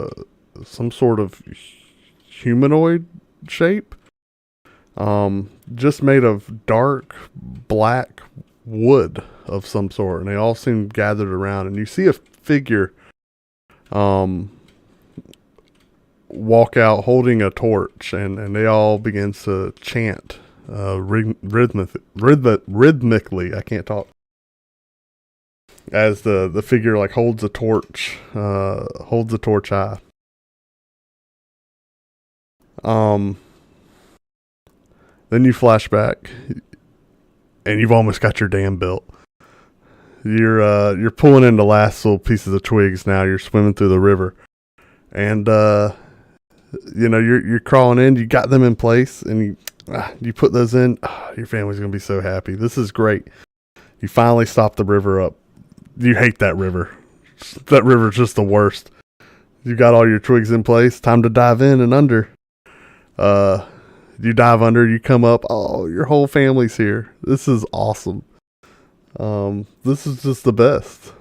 some sort of humanoid shape. Just made of dark black wood of some sort, and they all seem gathered around. And you see a figure walk out holding a torch, and they all begin to chant rhythmically. I can't talk. As the figure like holds a torch high. Then you flash back, and you've almost got your dam built. You're pulling in the last little pieces of twigs now. You're swimming through the river, and you're crawling in. You got them in place, and you put those in. Your family's gonna be so happy. This is great. You finally stop the river up. You hate that river. That river's just the worst. You got all your twigs in place. Time to dive in and under. You dive under. You come up. Oh, your whole family's here. This is awesome. This is just the best.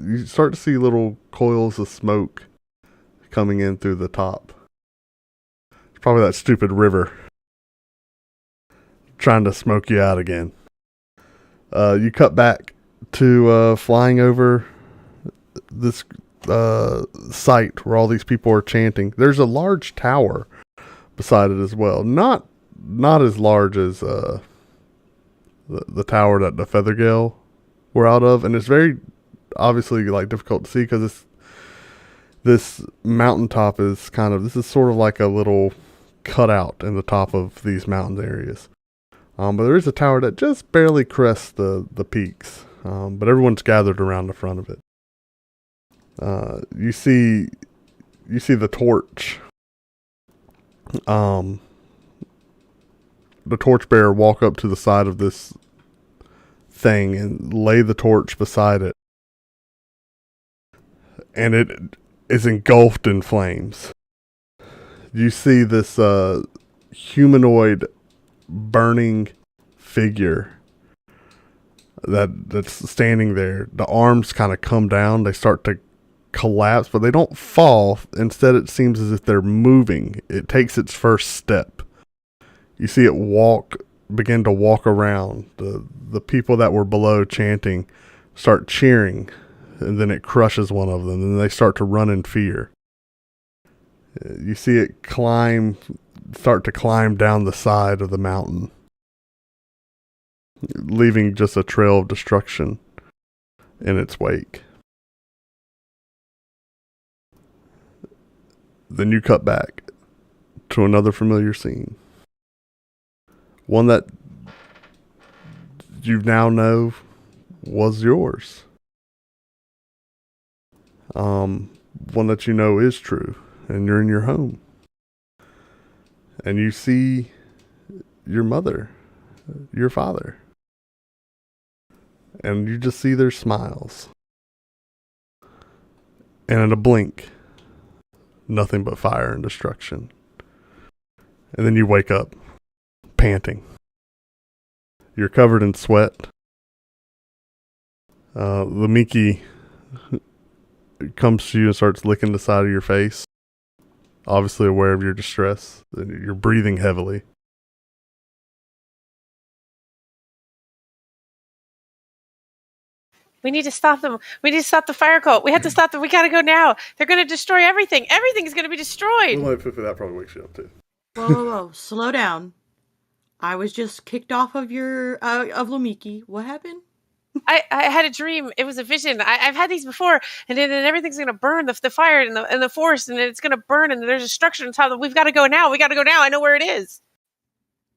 You start to see little coils of smoke coming in through the top. It's probably that stupid river trying to smoke you out again. You cut back to flying over this site where all these people are chanting. There's a large tower beside it as well. Not as large as the tower that the Feathergale were out of, and it's very obviously like difficult to see because this mountaintop is this is sort of like a little cutout in the top of these mountain areas. But there is a tower that just barely crests the peaks. But everyone's gathered around the front of it. You see the torch. The torchbearer walk up to the side of this thing and lay the torch beside it. And it is engulfed in flames. You see this humanoid burning figure that's standing there. The arms kind of come down. They start to collapse, but they don't fall. Instead, it seems as if they're moving. It takes its first step. You see it begin to walk around. The people that were below chanting start cheering, and then it crushes one of them, and they start to run in fear. You see it start to climb down the side of the mountain, leaving just a trail of destruction in its wake. Then you cut back to another familiar scene. One that you now know was yours. One that you know is true, and you're in your home. And you see your mother, your father. And you just see their smiles. And in a blink, nothing but fire and destruction. And then you wake up, panting. You're covered in sweat. Lamiki comes to you and starts licking the side of your face. Obviously aware of your distress. You're breathing heavily. We need to stop them. We need to stop the fire cult. We have to stop them. We gotta go now. They're gonna destroy everything. Everything's gonna be destroyed. Well, that probably wakes you up too. Whoa. Slow down. I was just kicked off of of Lumiki. What happened? I had a dream. It was a vision. I've had these before, and then everything's gonna burn. The fire and the forest, and it's gonna burn, and there's destruction on top. We've got to go now. We got to go now. I know where it is.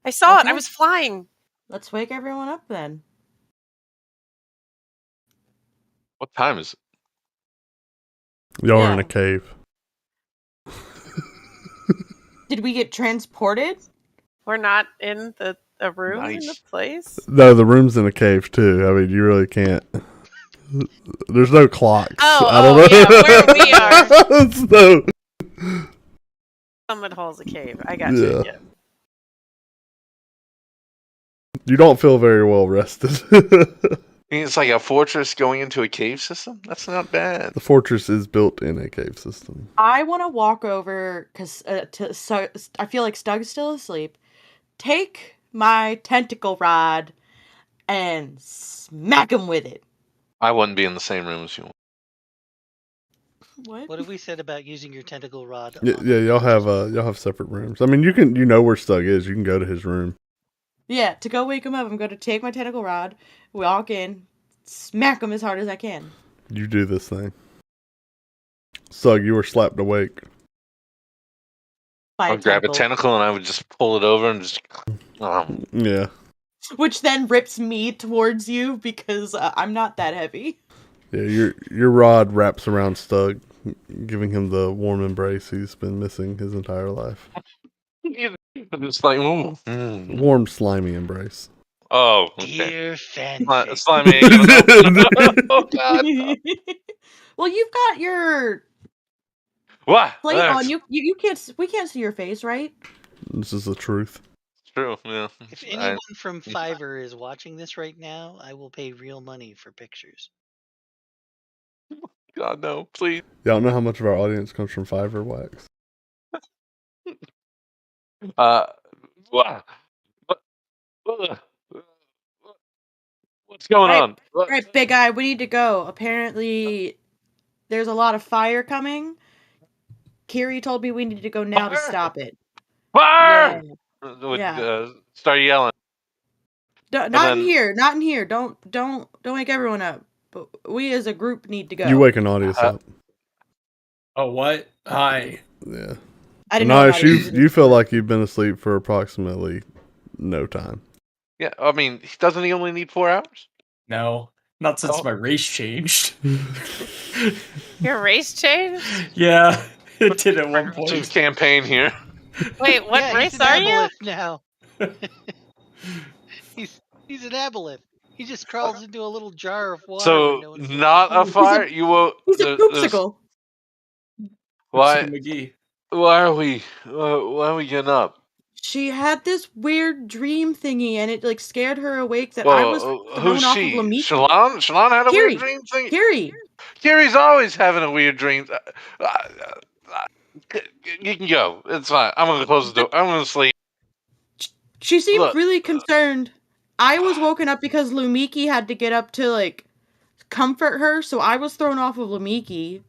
I saw it. I was flying. Let's wake everyone up then. What time is it? Y'all are in a cave. Did we get transported? We're not in a room in the place. No, the room's in a cave too. I mean, you really can't. There's no clocks. I don't know. Yeah, where we are. No. Summit Hall's a cave. I got you. Yeah. You don't feel very well rested. mean, it's like a fortress going into a cave system? That's not bad. The fortress is built in a cave system. I want to walk over because so I feel like Stug's still asleep. Take my tentacle rod and smack him with it. I wouldn't be in the same room as you. What have we said about using your tentacle rod? Yeah, on yeah, the y'all have creatures? separate rooms. I mean, you know where Stug is. You can go to his room. Yeah, to go wake him up, I'm going to take my tentacle rod, walk in, smack him as hard as I can. You do this thing. Stug, you were slapped awake. By I'll grab a tentacle and I would just pull it over and just. Yeah. Which then rips me towards you because I'm not that heavy. Yeah, your rod wraps around Stug, giving him the warm embrace he's been missing his entire life. It's like, ooh. Mm. Warm, slimy embrace. Oh, okay. Dear fanfic. Slimy ain't gonna help. Oh, God. Well, you've got your What? plate That's on. You can't. We can't see your face, right? This is the truth. true, yeah. If anyone from Fiverr is watching this right now, I will pay real money for pictures. God, no, please. Y'all know how much of our audience comes from Fiverr Wax? What? What's going on? All right, big guy, we need to go. Apparently, there's a lot of fire coming. Kiri told me we need to go now to stop it. Fire! Yeah. Start yelling. Not in here. Not in here. Don't wake everyone up. But we as a group need to go. You wake an audience up. Oh, what? Hi. Yeah. I didn't know. Nice. You feel like you've been asleep for approximately no time. Yeah, I mean, doesn't he only need 4 hours? No, not since my race changed. Your race changed? Yeah, it did at one Team's point. campaign here. Wait, what Yeah, race he's an are you? aboleth now. he's an aboleth. He just crawls into a little jar of water. So, no one's not a looking. fire? You will. He's a poopsicle. Why? McGee. Why are we getting up? She had this weird dream thingy, and it like scared her awake. That Well, I was thrown who's off she? of Lamiki. Shalon? Shalon had a Kiri. weird dream thing? Kiri. Kiri's always having a weird dream. You can go. It's fine. I'm going to close the door. I'm going to sleep. She seemed Look. really concerned. I was woken up because Lumiki had to get up to like comfort her, so I was thrown off of Lumiki.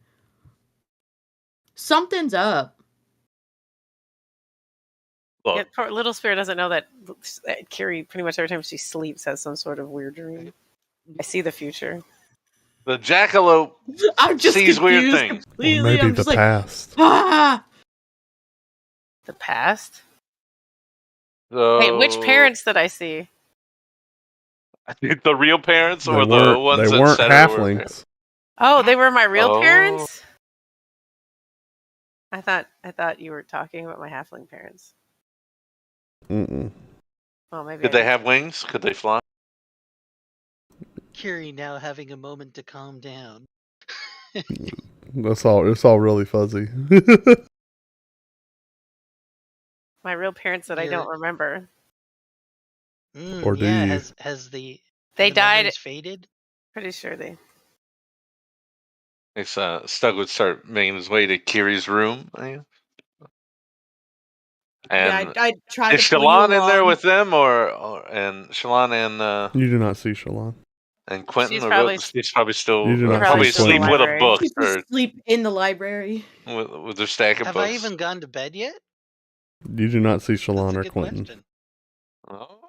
Something's up. Look. Yeah, poor little spirit doesn't know that Kiri, pretty much every time she sleeps, has some sort of weird dream. I see the future. The jackalope I'm just sees weird confused things. completely. Or maybe I'm the just like, past. ah! The past? So, Wait, which parents did I see? The real parents They or the ones they that weren't said it were halflings. Oh, they were my real Oh. parents? I thought you were talking about my halfling parents. Mm-mm. Oh, maybe. Did they have wings? Could they fly? Kiri now having a moment to calm down. That's all. It's all really fuzzy. my real parents that I don't remember? Or do you? Has the They died. memories faded? Pretty sure they. Stug would start making his way to Kiri's room. And Yeah, I tried is to pull you Shalon in there along. with them, and Shalon and You do not see Shalon. and Quentin? She's probably- She's probably still You do not probably see Quentin. asleep with a Library. book She's or asleep in the library. with their stack of Have books. I even gone to bed yet? You do not see That's Shalon a or good Quentin. question. Oh.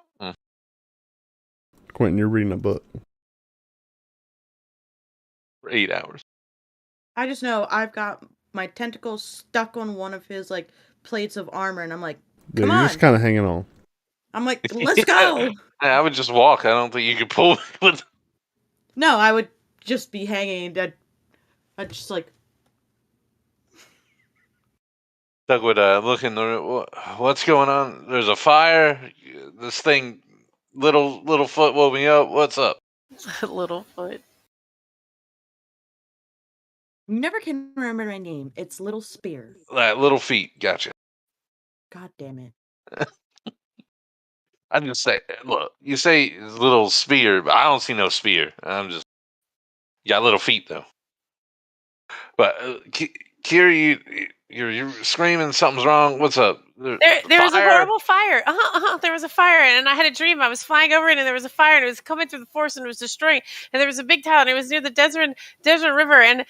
Quentin, you're reading a book. For 8 hours. I just know I've got my tentacles stuck on one of his like plates of armor, and I'm like, Yeah, come you're on. just kind of hanging on. I'm like, let's go. I would just walk. I don't think you could pull with. No, I would just be hanging. I'd just like, Doug would look in the room. What's going on? There's a fire. This thing, little foot woke me up. What's up? Littlefoot. you never can remember my name. It's Little Spear. Little feet. Gotcha. God damn it. I just say, look, you say little spear, but I don't see no spear. You got little feet though. But Kira, you're screaming something's wrong. What's up? There was a Fire? horrible fire. There was a fire, and I had a dream. I was flying over it, and there was a fire, and it was coming through the forest, and it was destroying. And there was a big town, and it was near the desert river, and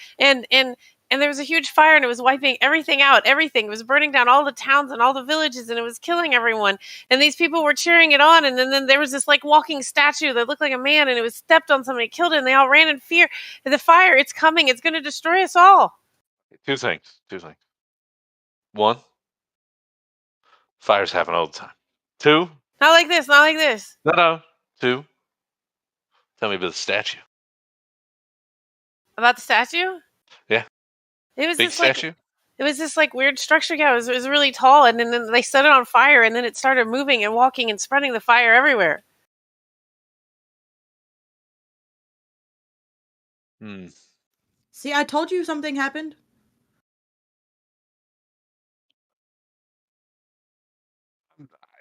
there was a huge fire, and it was wiping everything out. Everything, it was burning down all the towns and all the villages, and it was killing everyone. And these people were cheering it on. And then there was this like walking statue that looked like a man, and it was stepped on somebody, killed it, and they all ran in fear. And the fire, it's coming. It's going to destroy us all. Two things. One, fires happen all the time. Two, Not like this. Not like this. no. Two, tell me about the statue. About the statue? Yeah. It was Big this statue? like it was this like weird structure. Yeah, it was really tall, and then they set it on fire, and then it started moving and walking and spreading the fire everywhere. See, I told you something happened.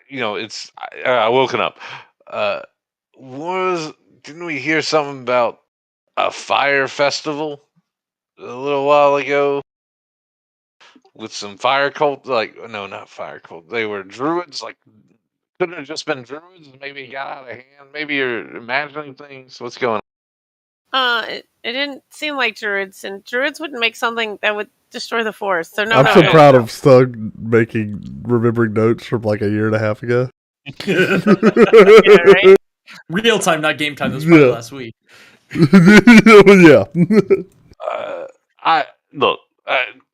It's I woken up. Didn't we hear something about a fire festival a little while ago with some fire cult? Like, no, not fire cult. They were druids. Like, couldn't it have just been druids? Maybe it got out of hand. Maybe you're imagining things. What's going on? It didn't seem like druids, and druids wouldn't make something that would destroy the forest. So no, I'm no, so no. proud of Stug remembering notes from like a year and a half ago. Yeah, right? Real time, not game time. That was probably Yeah. last week. Yeah.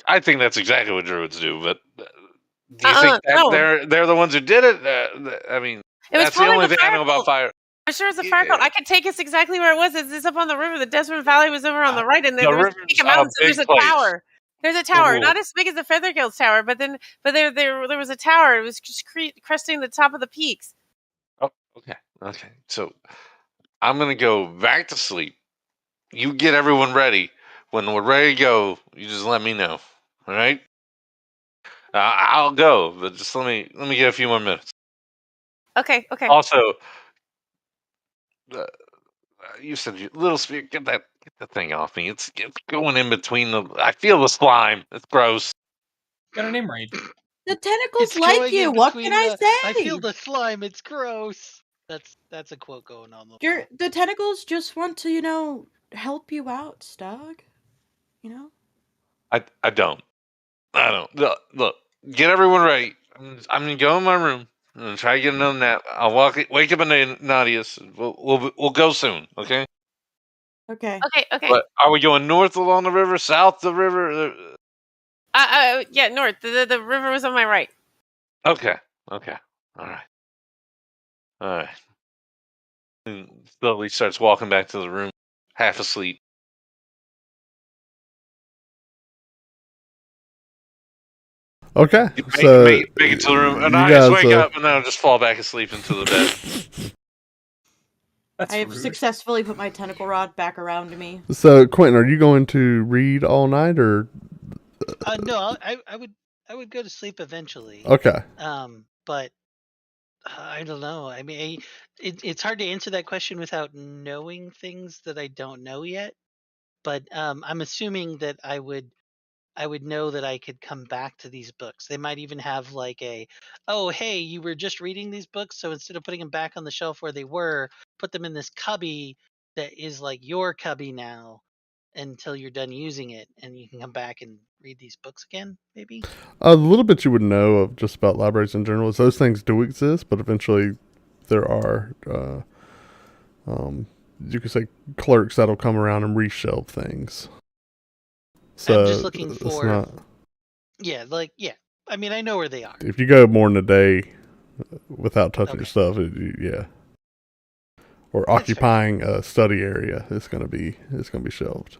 I think that's exactly what druids do. But do you think that no. they're the ones who did it? I mean, It was that's the probably only the thing I fire know about cult. fire. I'm sure it's a fire cult. I could take us exactly where it was. It's up on the river. The Desert Valley was over on the right, and The there was river's peak of a mountains. And big there's a place. tower. There's a tower, Ooh. not as big as the Feather Guild's tower, but there was a tower. It was just cresting the top of the peaks. Oh, okay. So I'm gonna go back to sleep. You get everyone ready. When we're ready to go, you just let me know. All right? I'll go, but just let me get a few more minutes. Okay. Also, you said you little spear. Get the thing off me. It's going in between the. I feel the slime. It's gross. Got her name right. The tentacles It's like going you. in What between can I say? I feel the slime. It's gross. That's a quote going on the wall. The tentacles just want to, help you out, Stug. I don't. Look, get everyone ready. I'm gonna go in my room. I'm gonna try to get another nap. I'll wake up in Nadia's. We'll go soon. Okay. Okay. Okay. But are we going north along the river, south the river? Yeah, north. The river was on my right. Okay. All right. And slowly starts walking back to the room, half asleep. Okay. Make it to the room, and you I guys, just wake up, and then I'll just fall back asleep into the bed. That's I have rude. successfully put my tentacle rod back around me. So, Quentin, are you going to read all night or? No, I would go to sleep eventually. Okay. But I don't know. I mean, it's hard to answer that question without knowing things that I don't know yet. But I'm assuming that I would know that I could come back to these books. They might even have like oh, hey, you were just reading these books, so instead of putting them back on the shelf where they were, put them in this cubby that is like your cubby now until you're done using it, and you can come back and read these books again, maybe? A little bit you would know of just about libraries in general is those things do exist, but eventually there are, you could say, clerks that'll come around and reshelve things. So I'm just looking it's for... not, Yeah. I mean, I know where they are. if you go more than a day without touching your Okay. stuff, yeah. Or That's occupying a study area, it's gonna be shelved.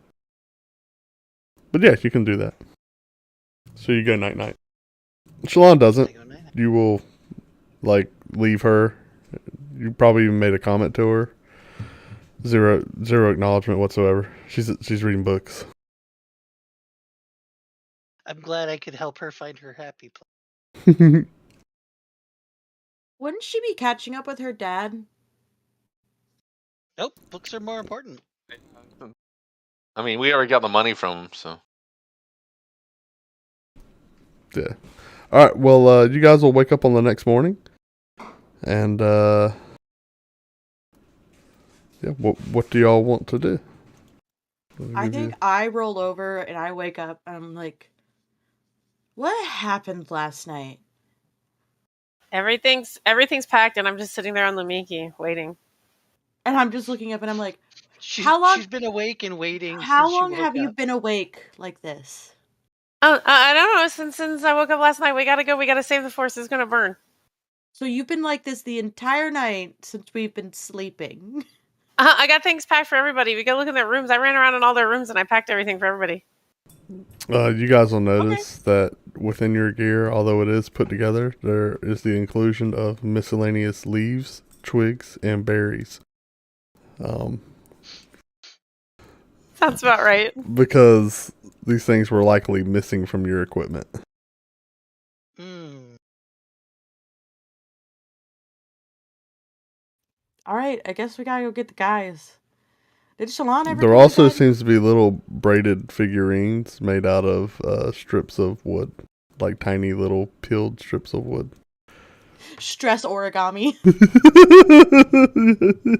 But yeah, you can do that. So you go night. Shalon doesn't. I go night. You will leave her. You probably even made a comment to her. Zero acknowledgement whatsoever. She's reading books. I'm glad I could help her find her happy place. Wouldn't she be catching up with her dad? Nope, books are more important. I mean, we already got the money from him, so. Yeah. All right. Well, you guys will wake up on the next morning, and yeah. What do y'all want to do? I think I roll over and I wake up and I'm like, what happened last night? Everything's packed, and I'm just sitting there on Lamiki waiting. And I'm just looking up and I'm like, She's how been awake and waiting. long since she have woke you up. been awake like this? I don't know. Since I woke up last night, we gotta go. We gotta save the forest. It's gonna burn. So you've been like this the entire night since we've been sleeping. I got things packed for everybody. We go look in their rooms. I ran around in all their rooms and I packed everything for everybody. You guys will notice that within your gear, although it is put together, there is the inclusion of miscellaneous leaves, twigs, and berries. Sounds about right. Because these things were likely missing from your equipment. All right, I guess we gotta go get the guys. Did Shalon ever? There also seems to be little braided figurines made out of strips of wood, like tiny little peeled strips of wood. Stress origami.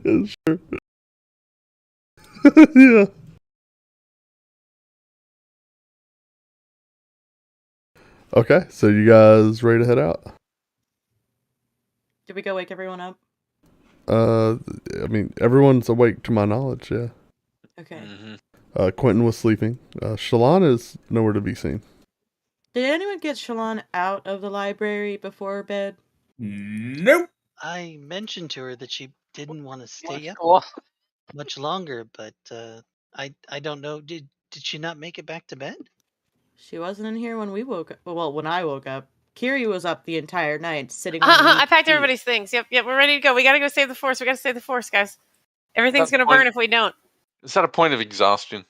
Yeah, sure. Yeah. Okay, so you guys ready to head out? Did we go wake everyone up? I mean, everyone's awake to my knowledge, yeah. Okay. Mm-hmm. Quentin was sleeping. Shalon is nowhere to be seen. Did anyone get Shalon out of the library before bed? Nope. I mentioned to her that she didn't want to stay up much longer, but I don't know. Did she not make it back to bed? She wasn't in here when we woke up. Well, when I woke up. Kiri was up the entire night, sitting on I packed seat. everybody's things. Yep, we're ready to go. We gotta go save the forest. We gotta save the forest, guys. Everything's gonna burn if we don't. Is that a point of exhaustion?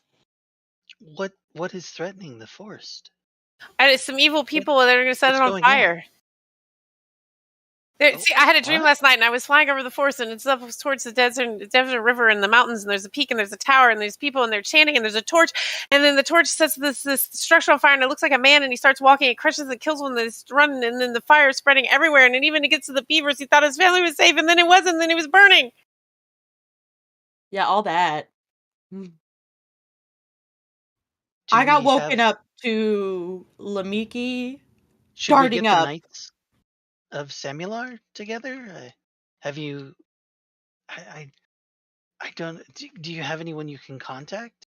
What is threatening the forest? And it's some evil people that are gonna set it on fire. See, I had a dream last night, and I was flying over the forest, and it's up towards the desert river and the mountains, and there's a peak, and there's a tower, and there's people, and they're chanting, and there's a torch, and then the torch sets this structure on fire, and it looks like a man, and he starts walking, it crushes and kills one that's running, and then the fire is spreading everywhere, and even it gets to the beavers. He thought his family was safe, and then it wasn't, and then he was burning. Yeah, all that. I got woken up to Lamiki starting up. Knights of Samular together? Have you? I don't. Do you have anyone you can contact?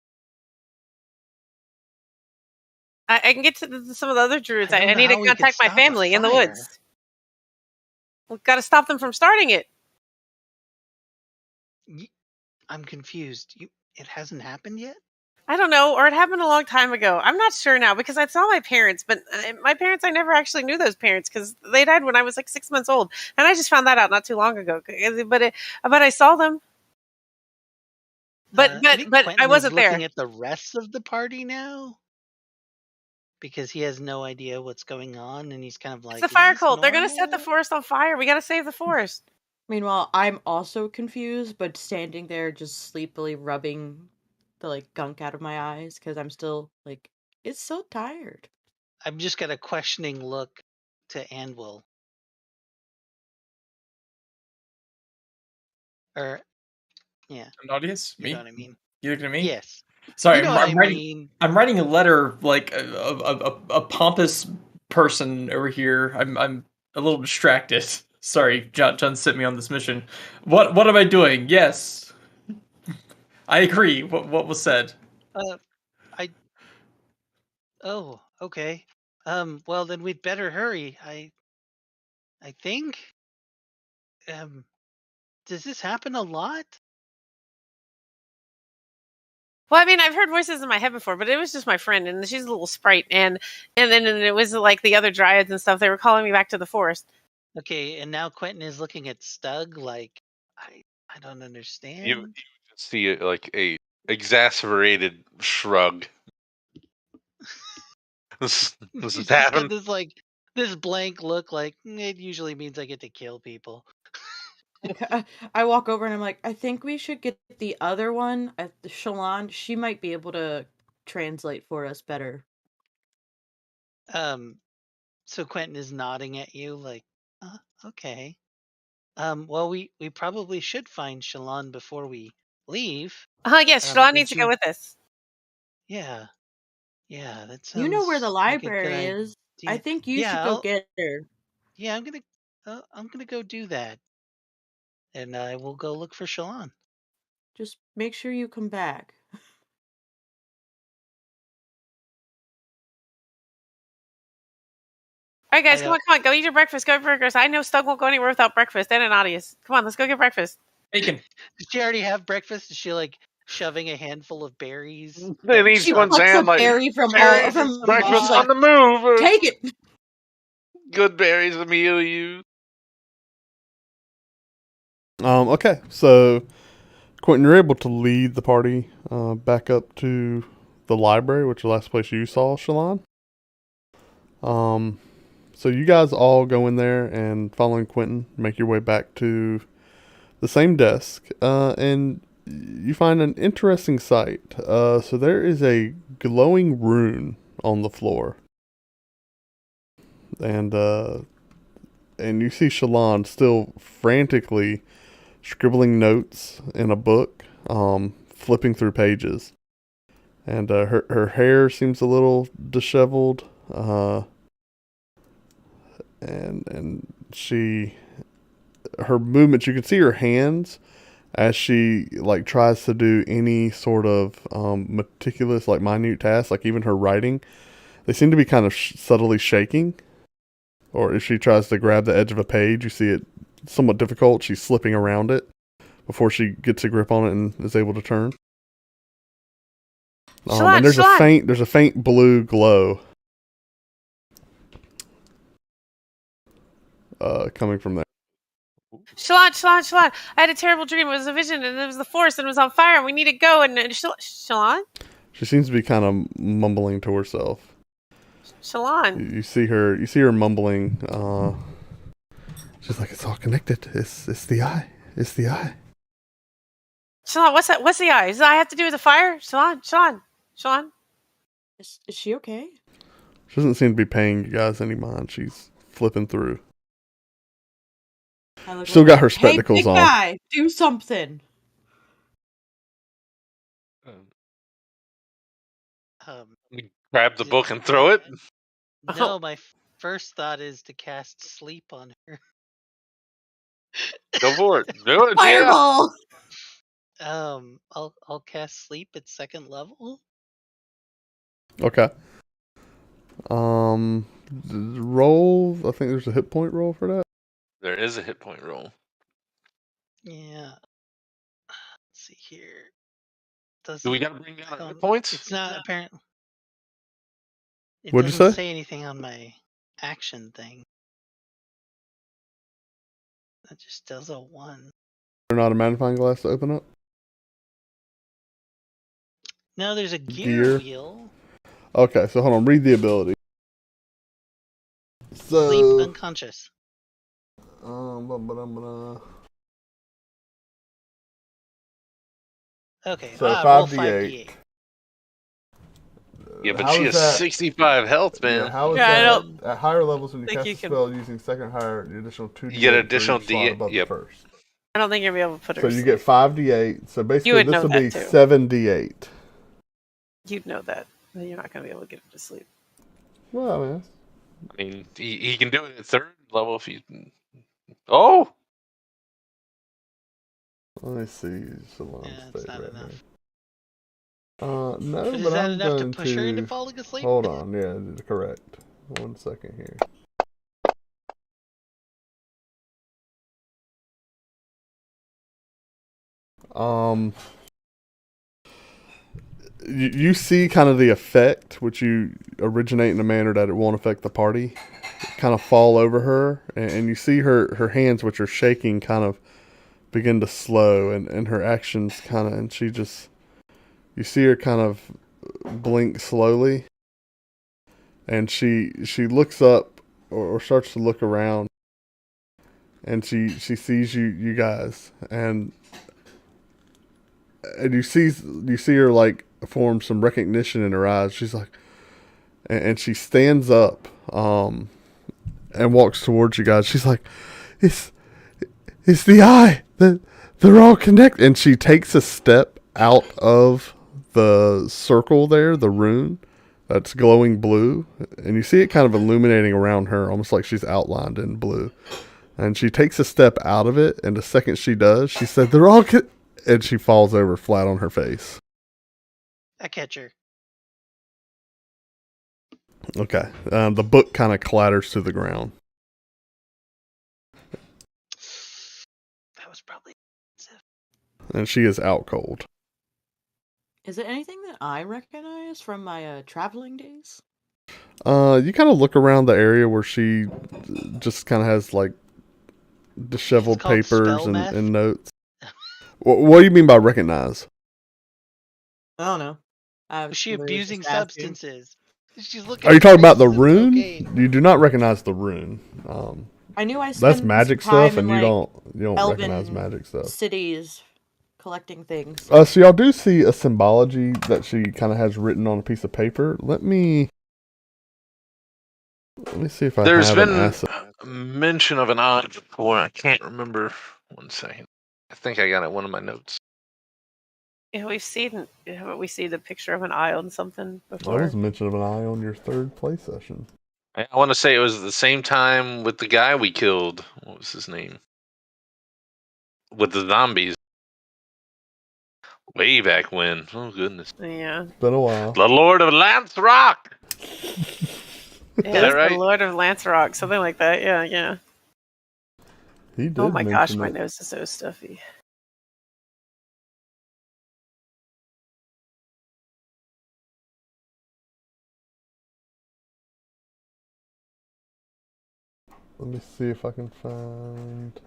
I can get to some of the other druids. I need to contact my family in the woods. We've got to stop them from starting it. I'm confused. It hasn't happened yet? I don't know, or it happened a long time ago. I'm not sure now because I saw my parents, but my parents, I never actually knew those parents because they died when I was like 6 months old, and I just found that out not too long ago. But I saw them. But I wasn't there. Looking at the rest of the party now because he has no idea what's going on, and he's kind of like, it's a fire cult. They're gonna set the forest on fire. We got to save the forest. Meanwhile, I'm also confused, but standing there just sleepily rubbing the gunk out of my eyes because I'm still it's so tired. I've just got a questioning look to Anvil. Yeah. An audience? Me? You know what I mean? You looking at me? Yes. Sorry, you know I'm writing a letter like a pompous person over here. I'm a little distracted. Sorry, John sent me on this mission. What am I doing? Yes, I agree. What was said? Oh, okay. Well, then we'd better hurry. I think. Does this happen a lot? Well, I mean, I've heard voices in my head before, but it was just my friend, and she's a little sprite, and then it was like the other dryads and stuff. They were calling me back to the forest. Okay, and now Quentin is looking at Stug like, I don't understand. You see like a exasperated shrug. This is happening. This this blank look like it usually means I get to kill people. I walk over and I'm like, I think we should get the other one at the Shalon. She might be able to translate for us better. So Quentin is nodding at you like, okay. Well, we probably should find Shalon before we leave. Yes, Shalon needs to go with us. Yeah, that sounds. You know where the like a good library is. I idea. think you should go get her. Yeah, I'm gonna go do that, and I will go look for Shalon. Just make sure you come back. All right, guys, come on, go eat your breakfast. Go eat breakfast. I know Stug won't go anywhere without breakfast. And Anadius, come on, let's go get breakfast. Bacon. Did she already have breakfast? Is she like shoving a handful of berries? In each one's hand, like berry from breakfast on the move. Take it. Good berries, Amelia. Okay, so Quentin, you're able to lead the party back up to the library, which is the last place you saw Shalon. So you guys all go in there and, following Quentin, make your way back to the same desk, and you find an interesting sight. So there is a glowing rune on the floor, and you see Shalon still frantically scribbling notes in a book, flipping through pages, and her hair seems a little disheveled, and her movements, you can see her hands as she like tries to do any sort of meticulous, like minute tasks, like even her writing, they seem to be kind of subtly shaking. Or if she tries to grab the edge of a page, you see it somewhat difficult. She's slipping around it before she gets a grip on it and is able to turn. And there's a faint blue glow coming from there. Shalon, I had a terrible dream. It was a vision, and it was the forest, and it was on fire, and we need to go. And Shalon? She seems to be kind of mumbling to herself. Shalon. You see her mumbling. She's like, it's all connected. It's the eye. It's the eye. Shalon, what's that? What's the eye? Does the eye have to do with the fire? Shalon. Is she okay? She doesn't seem to be paying you guys any mind. She's flipping through. Still got her spectacles big on. Guy, do something. Grab the book and throw it. No, my first thought is to cast sleep on her. Go for it. Do it. Fireball. Yeah. I'll cast sleep at 2nd level. Okay. Roll. I think there's a hit point roll for that. There is a hit point roll. Yeah. Let's see here. Do we got to bring down hit points? It's not apparent. It What'd you doesn't say? say anything on my action thing. That just does a 1. Or not a magnifying glass to open up? No, there's a gear wheel. Okay, so hold on. Read the ability. So, Sleep unconscious. Okay, so roll 5d8. Yeah, but she has 65 health, man. Yeah, how is that? At higher levels, when you cast a spell using second higher, the additional 2d8. You get additional d8 above the first. I don't think you'll be able to put her So to you sleep. get 5d8. So basically, this will be too. 7d8. You'd know that. You're not going to be able to get her to sleep. Well, I mean, he can do it at 3rd level if you. Oh! Let me see. Yeah, it's not enough. No, but is but that I'm enough to going push her into falling asleep? Hold on, yeah, correct. 1 second here. You see kind of the effect, which you originate in a manner that it won't affect the party, kind of fall over her, and you see her hands, which are shaking, kind of begin to slow, and her actions kind of, and she just, you see her kind of blink slowly, and she looks up or starts to look around, and she sees you guys, and you see her like form some recognition in her eyes. She's like, and she stands up, and walks towards you guys. She's like, it's the eye. They're all connected. And she takes a step out of the circle there, the rune that's glowing blue, and you see it kind of illuminating around her, almost like she's outlined in blue. And she takes a step out of it, and the second she does, she said, "They're all," and she falls over flat on her face. I catch her. Okay. The book kind of clatters to the ground. That was probably expensive. And she is out cold. Is it anything that I recognize from my traveling days? You kind of look around the area where she just kind of has like disheveled It's called papers spell meth? and notes. What do you mean by recognize? I don't know. Was she abusing substances? She's looking. Are you at talking about the traces of rune? cocaine. You do not recognize the rune. I knew I spent That's magic some time stuff, in, and you like, don't elven recognize magic stuff. cities collecting things. So y'all do see a symbology that she kind of has written on a piece of paper. Let me see if I There's have been an asset. a mention of an eye before. I can't remember. 1 second. I think I got it in one of my notes. Yeah, haven't we seen the picture of an eye on something There before? was mention of an eye on your third play session. I want to say it was the same time with the guy we killed. What was his name? With the zombies. Way back when. Oh, goodness. Yeah. It's been a while. The Lord of Lance Rock! Yeah, that that's right? the Lord of Lancerock, something like that. Yeah, yeah. He did Oh my gosh, mention my it. nose is so stuffy. Let me see if I can find.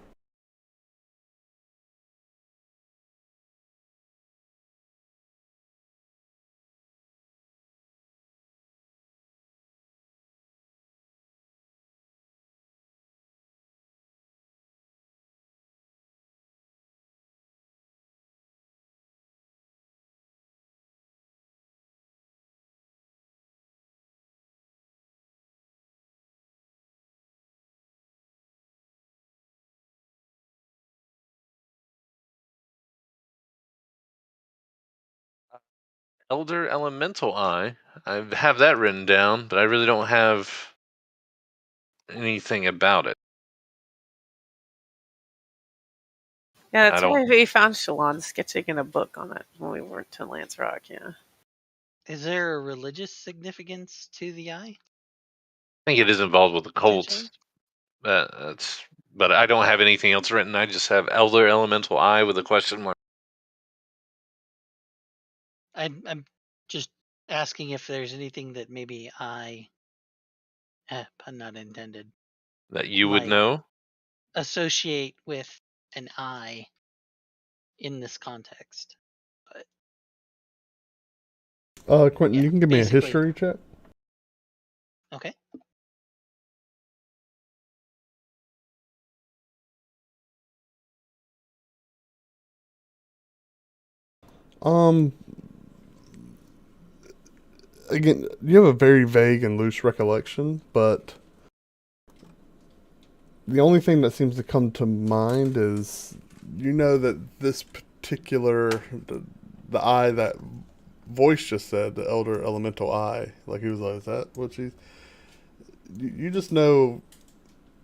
Elder Elemental Eye. I have that written down, but I really don't have anything about it. Yeah, I that's don't- why we found Shalon sketching in a book on it when we went to Lancerock, yeah. Is there a religious significance to the eye? I think it is involved with the cult. potentially? But I don't have anything else written. I just have Elder Elemental Eye with a question mark. I'm just asking if there's anything that maybe pun not intended, That you would Might. know. associate with an eye in this context. Quentin, Yeah, you can give me a basically. history check. Okay. Again, you have a very vague and loose recollection, but the only thing that seems to come to mind is you know that this particular the eye that voice just said, the elder elemental eye, like he was like, is that what she's? You just know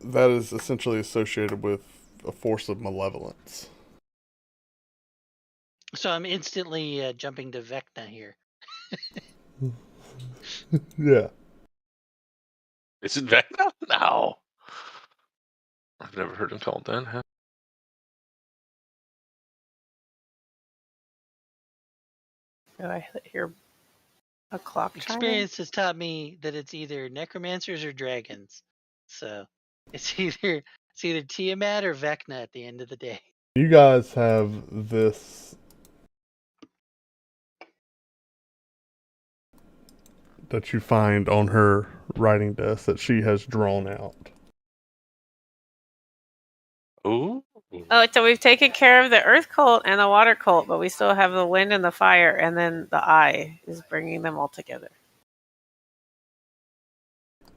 that is essentially associated with a force of malevolence. So I'm instantly jumping to Vecna here. Yeah. Is it Vecna? No. I've never heard him called that. Huh? Did I hear a clock chiming? Experience has taught me that it's either necromancers or dragons. So it's either Tiamat or Vecna at the end of the day. You guys have this that you find on her writing desk that she has drawn out. Ooh. Oh, so we've taken care of the earth cult and the water cult, but we still have the wind and the fire, and then the eye is bringing them all together.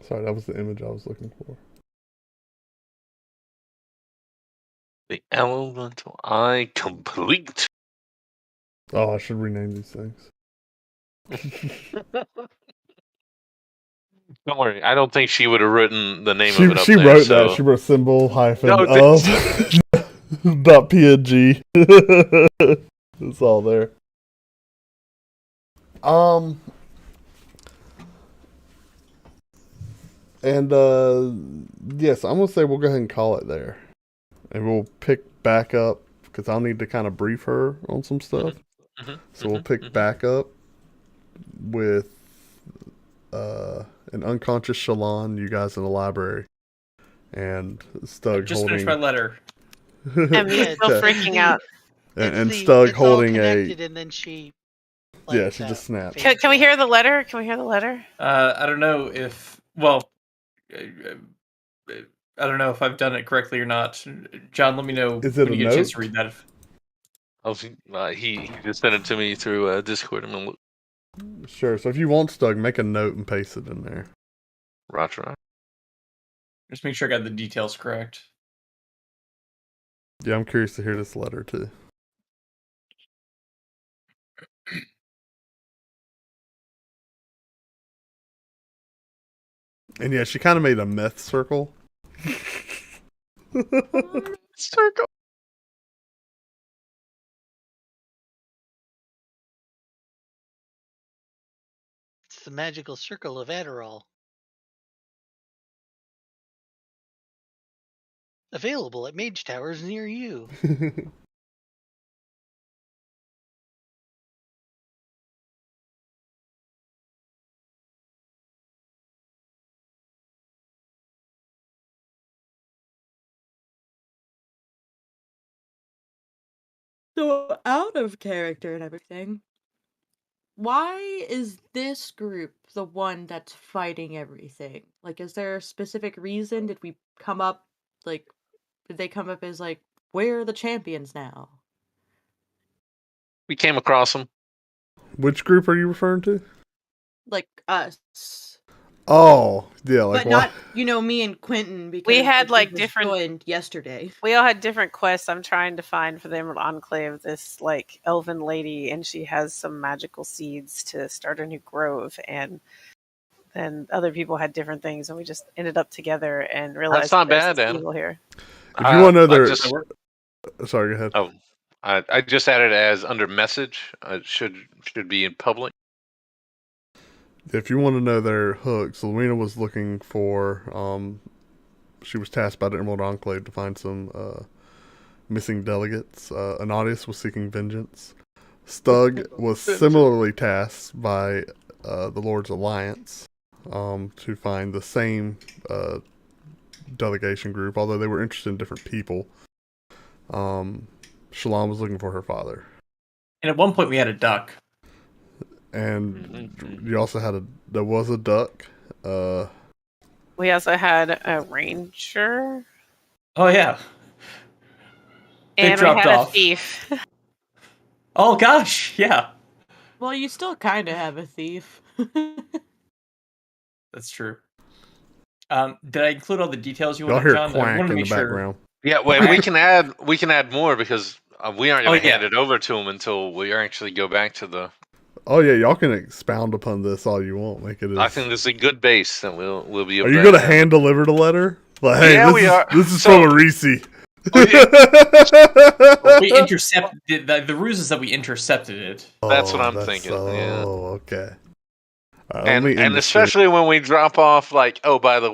Sorry, that was the image I was looking for. The elemental eye complete. Oh, I should rename these things. Don't worry, I don't think she would have written the name She of it up she there. wrote so. that. She wrote symbol hyphen No, of dot png. It's all there. And yes, I'm gonna say we'll go ahead and call it there, and we'll pick back up because I'll need to kind of brief her on some stuff. So we'll pick back up with an unconscious Shalon, you guys in the library, and Stug Just holding. finished my letter. And me Yeah, still freaking out. and It's Stug it's all holding connected, and then she. Yeah, she just snapped. Can we hear the letter? Can we hear the letter? I don't know if I don't know if I've done it correctly or not. John, let me know Is it when a you get a chance to note? read that. He just sent it to me through Discord. I'm gonna look. Sure. So if you want Stug, make a note and paste it in there. Roger. Just make sure I got the details correct. Yeah, I'm curious to hear this letter too. And yeah, she kind of made a meth circle. Circle. It's the magical circle of Adderall. Available at Mage Towers near you. So out of character and everything, why is this group the one that's fighting everything? Like, is there a specific reason? Did we come up, like, did they come up as, like, we're the champions now? We came across him. Which group are you referring to? Like, us. Oh, yeah, like But not, me and Quentin, because We had, our like, group was different- joined yesterday. We all had different quests. I'm trying to find for the Emerald Enclave this like elven lady, and she has some magical seeds to start a new grove. And then other people had different things, and we just ended up together and realized That's not there's bad, this Adam. evil here. If you want to know their, just- sorry, go ahead. Oh, I just added it as under message. It should be in public. If you want to know their hooks, Lorena was looking for. She was tasked by the Emerald Enclave to find some missing delegates. Anadius was seeking vengeance. Stug was similarly tasked by the Lord's Alliance to find the same delegation group, although they were interested in different people. Shalom was looking for her father. And at one point we had a duck. And you also had there was a duck. We also had a ranger. Oh yeah. They And we dropped had off. a thief. Oh gosh, yeah. Well, you still kind of have a thief. That's true. Did I include all the details you Y'all wanted, hear John? I quack wanted to in the make sure. background. Yeah, wait, we can add more because we aren't going to yeah. hand it over to him until we actually go back to the. Oh yeah, y'all can expound upon this all you want. Make it. I think this is a good base that we'll be. Able Are you to going to hand deliver the letter? Like, hey, Yeah, we are. This is So- from Arisi. We intercepted the ruse is that we intercepted it. That's what I'm that's thinking, Oh, yeah. okay. Let me end And the stream. especially when we drop off, like, oh, by the